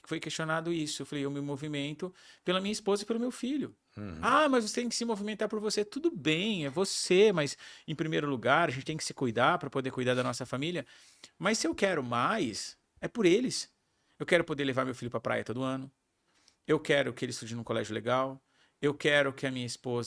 foi questionado isso. Eu falei, eu me movimento pela minha esposa e pelo meu filho. Ah, mas você tem que se movimentar por você. Tudo bem, é você, mas em primeiro lugar, a gente tem que se cuidar para poder cuidar da nossa família. Mas se eu quero mais, é por eles. Eu quero poder levar meu filho para a praia todo ano. Eu quero que ele estude num colégio legal. Eu quero que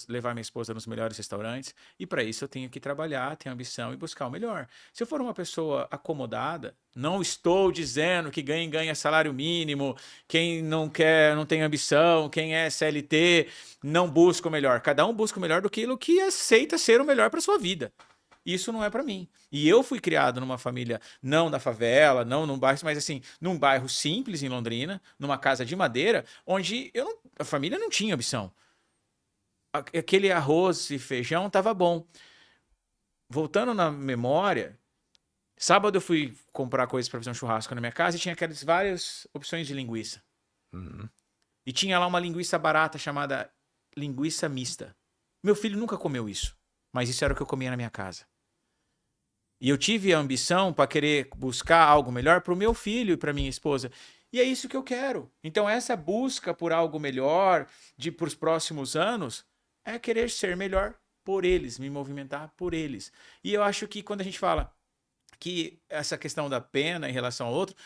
levar minha esposa nos melhores restaurantes. E para isso eu tenho que trabalhar, ter ambição e buscar o melhor. Se eu for uma pessoa acomodada, não estou dizendo que ganha salário mínimo, quem não quer, não tem ambição, quem é CLT, não busca o melhor. Cada um busca o melhor do que aceita ser o melhor para sua vida. Isso não é para mim. E eu fui criado numa família, não da favela, não num bairro, mas assim, num bairro simples em Londrina, numa casa de madeira, onde a família não tinha ambição. Aquele arroz e feijão tava bom. Voltando na memória, sábado eu fui comprar coisas para fazer um churrasco na minha casa e tinha aquelas várias opções de linguiça. E tinha lá uma linguiça barata chamada linguiça mista. Meu filho nunca comeu isso, mas isso era o que eu comia na minha casa. E eu tive a ambição para querer buscar algo melhor para o meu filho e para minha esposa. E é isso que eu quero. Então essa busca por algo melhor para os próximos anos é querer ser melhor por eles, me movimentar por eles. E eu acho que quando a gente fala que essa questão da pena em relação ao outro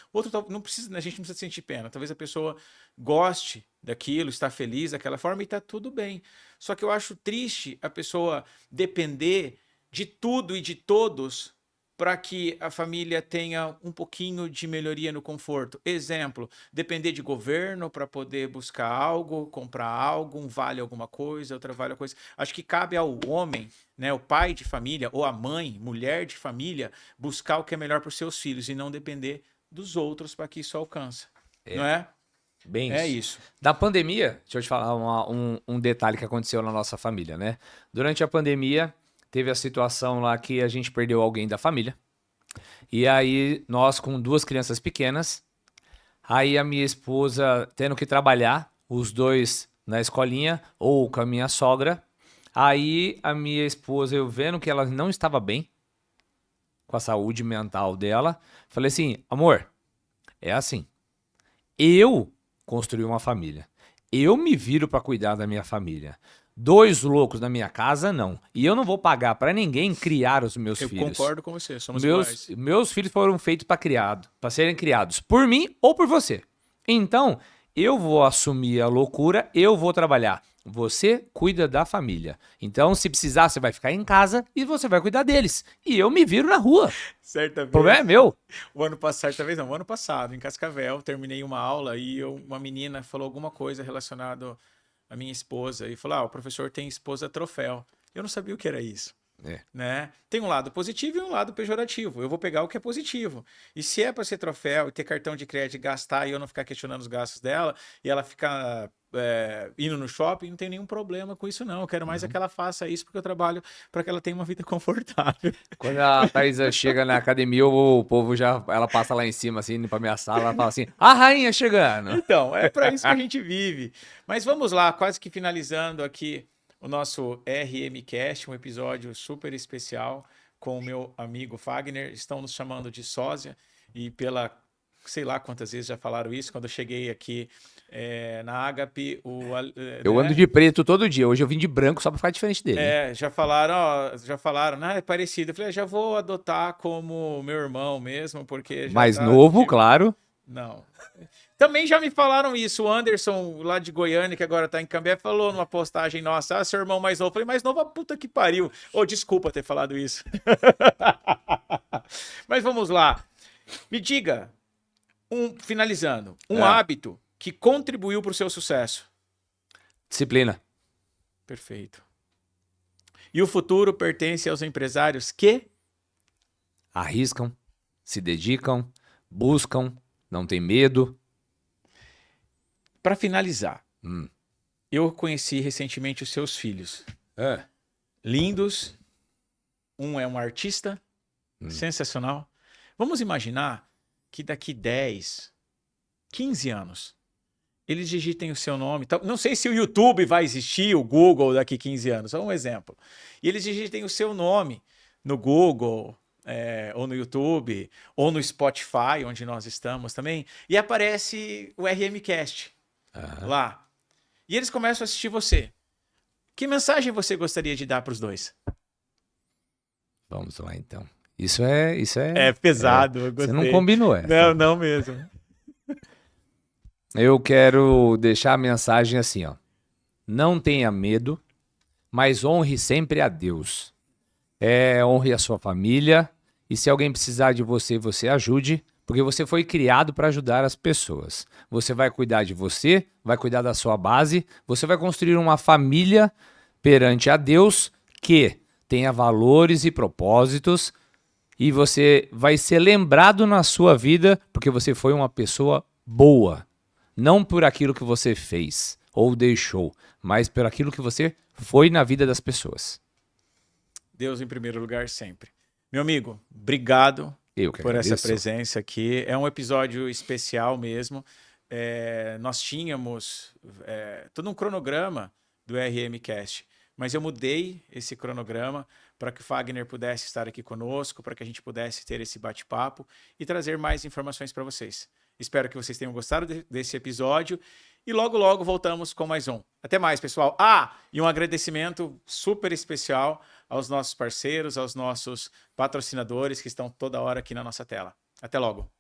não precisa, a gente não precisa sentir pena. Talvez a pessoa goste daquilo, está feliz daquela forma e está tudo bem. Só que eu acho triste a pessoa depender de tudo e de todos para que a família tenha um pouquinho de melhoria no conforto. Exemplo, depender de governo para poder buscar algo, comprar algo, um vale alguma coisa, outra vale coisa. Acho que cabe ao homem, né, o pai de família, ou a mãe, mulher de família, buscar o que é melhor para os seus filhos e não depender dos outros para que isso alcance. Não é? Bem É isso. Da pandemia, deixa eu te falar um detalhe que aconteceu na nossa família, né? Durante a pandemia, teve a situação lá que a gente perdeu alguém da família. E aí, nós com 2 crianças pequenas, aí a minha esposa tendo que trabalhar, os dois na escolinha ou com a minha sogra. Aí a minha esposa, eu vendo que ela não estava bem com a saúde mental dela, falei assim, amor, é assim, eu construí uma família, eu me viro para cuidar da minha família. 2 loucos na minha casa, não. E eu não vou pagar pra ninguém criar os meus filhos. Eu concordo com você, somos iguais. Meus filhos foram feitos para serem criados por mim ou por você. Então, eu vou assumir a loucura, eu vou trabalhar. Você cuida da família. Então, se precisar, você vai ficar em casa e você vai cuidar deles. E eu me viro na rua. Certa vez. O problema é meu. O ano passado, em Cascavel, terminei uma aula e uma menina falou alguma coisa relacionada a minha esposa e falou: o professor tem esposa troféu. Eu não sabia o que era isso. Né? Tem um lado positivo e um lado pejorativo. Eu vou pegar o que é positivo. E se é para ser troféu e ter cartão de crédito e gastar e eu não ficar questionando os gastos dela e ela ficar indo no shopping, não tem nenhum problema com isso, não. Eu quero mais é que ela faça isso porque eu trabalho para que ela tenha uma vida confortável. Quando a Thaisa chega na academia, o povo ela passa lá em cima, assim, pra minha sala, ela fala assim, a rainha chegando. Então, é para isso que a gente vive. Mas vamos lá, quase que finalizando aqui o nosso RMcast, um episódio super especial com o meu amigo Fagner. Estão nos chamando de sósia e sei lá quantas vezes já falaram isso. Quando eu cheguei aqui na Agape, eu ando de preto todo dia. Hoje eu vim de branco só pra ficar diferente dele. Já falaram, é parecido. Eu falei, já vou adotar como meu irmão mesmo, porque já mais novo, claro. Não. Também já me falaram isso. O Anderson, lá de Goiânia, que agora tá em Cambé, falou numa postagem nossa: ah, seu irmão mais novo. Eu falei, mais novo, a puta que pariu. Ô, desculpa ter falado isso. Mas vamos lá. Me diga, finalizando, um hábito que contribuiu para o seu sucesso. Disciplina. Perfeito. E o futuro pertence aos empresários que arriscam, se dedicam, buscam, não tem medo. Para finalizar, eu conheci recentemente os seus filhos. Lindos. Um é um artista sensacional. Vamos imaginar que daqui 10, 15 anos, eles digitem o seu nome. Não sei se o YouTube vai existir, o Google daqui 15 anos, só um exemplo. E eles digitem o seu nome no Google, ou no YouTube, ou no Spotify, onde nós estamos também, e aparece o RMcast lá. E eles começam a assistir você. Que mensagem você gostaria de dar para os dois? Vamos lá, então. Isso é pesado. Você não combinou essa. Não mesmo. Eu quero deixar a mensagem assim, ó. Não tenha medo, mas honre sempre a Deus. Honre a sua família, e se alguém precisar de você, você ajude, porque você foi criado para ajudar as pessoas. Você vai cuidar de você, vai cuidar da sua base, você vai construir uma família perante a Deus que tenha valores e propósitos, e você vai ser lembrado na sua vida porque você foi uma pessoa boa. Não por aquilo que você fez ou deixou, mas por aquilo que você foi na vida das pessoas. Deus em primeiro lugar sempre. Meu amigo, obrigado por essa presença aqui. É um episódio especial mesmo. Nós tínhamos todo um cronograma do RMcast, mas eu mudei esse cronograma para que o Fagner pudesse estar aqui conosco, para que a gente pudesse ter esse bate-papo e trazer mais informações para vocês. Espero que vocês tenham gostado desse episódio e logo, logo voltamos com mais um. Até mais, pessoal. E um agradecimento super especial aos nossos parceiros, aos nossos patrocinadores que estão toda hora aqui na nossa tela. Até logo.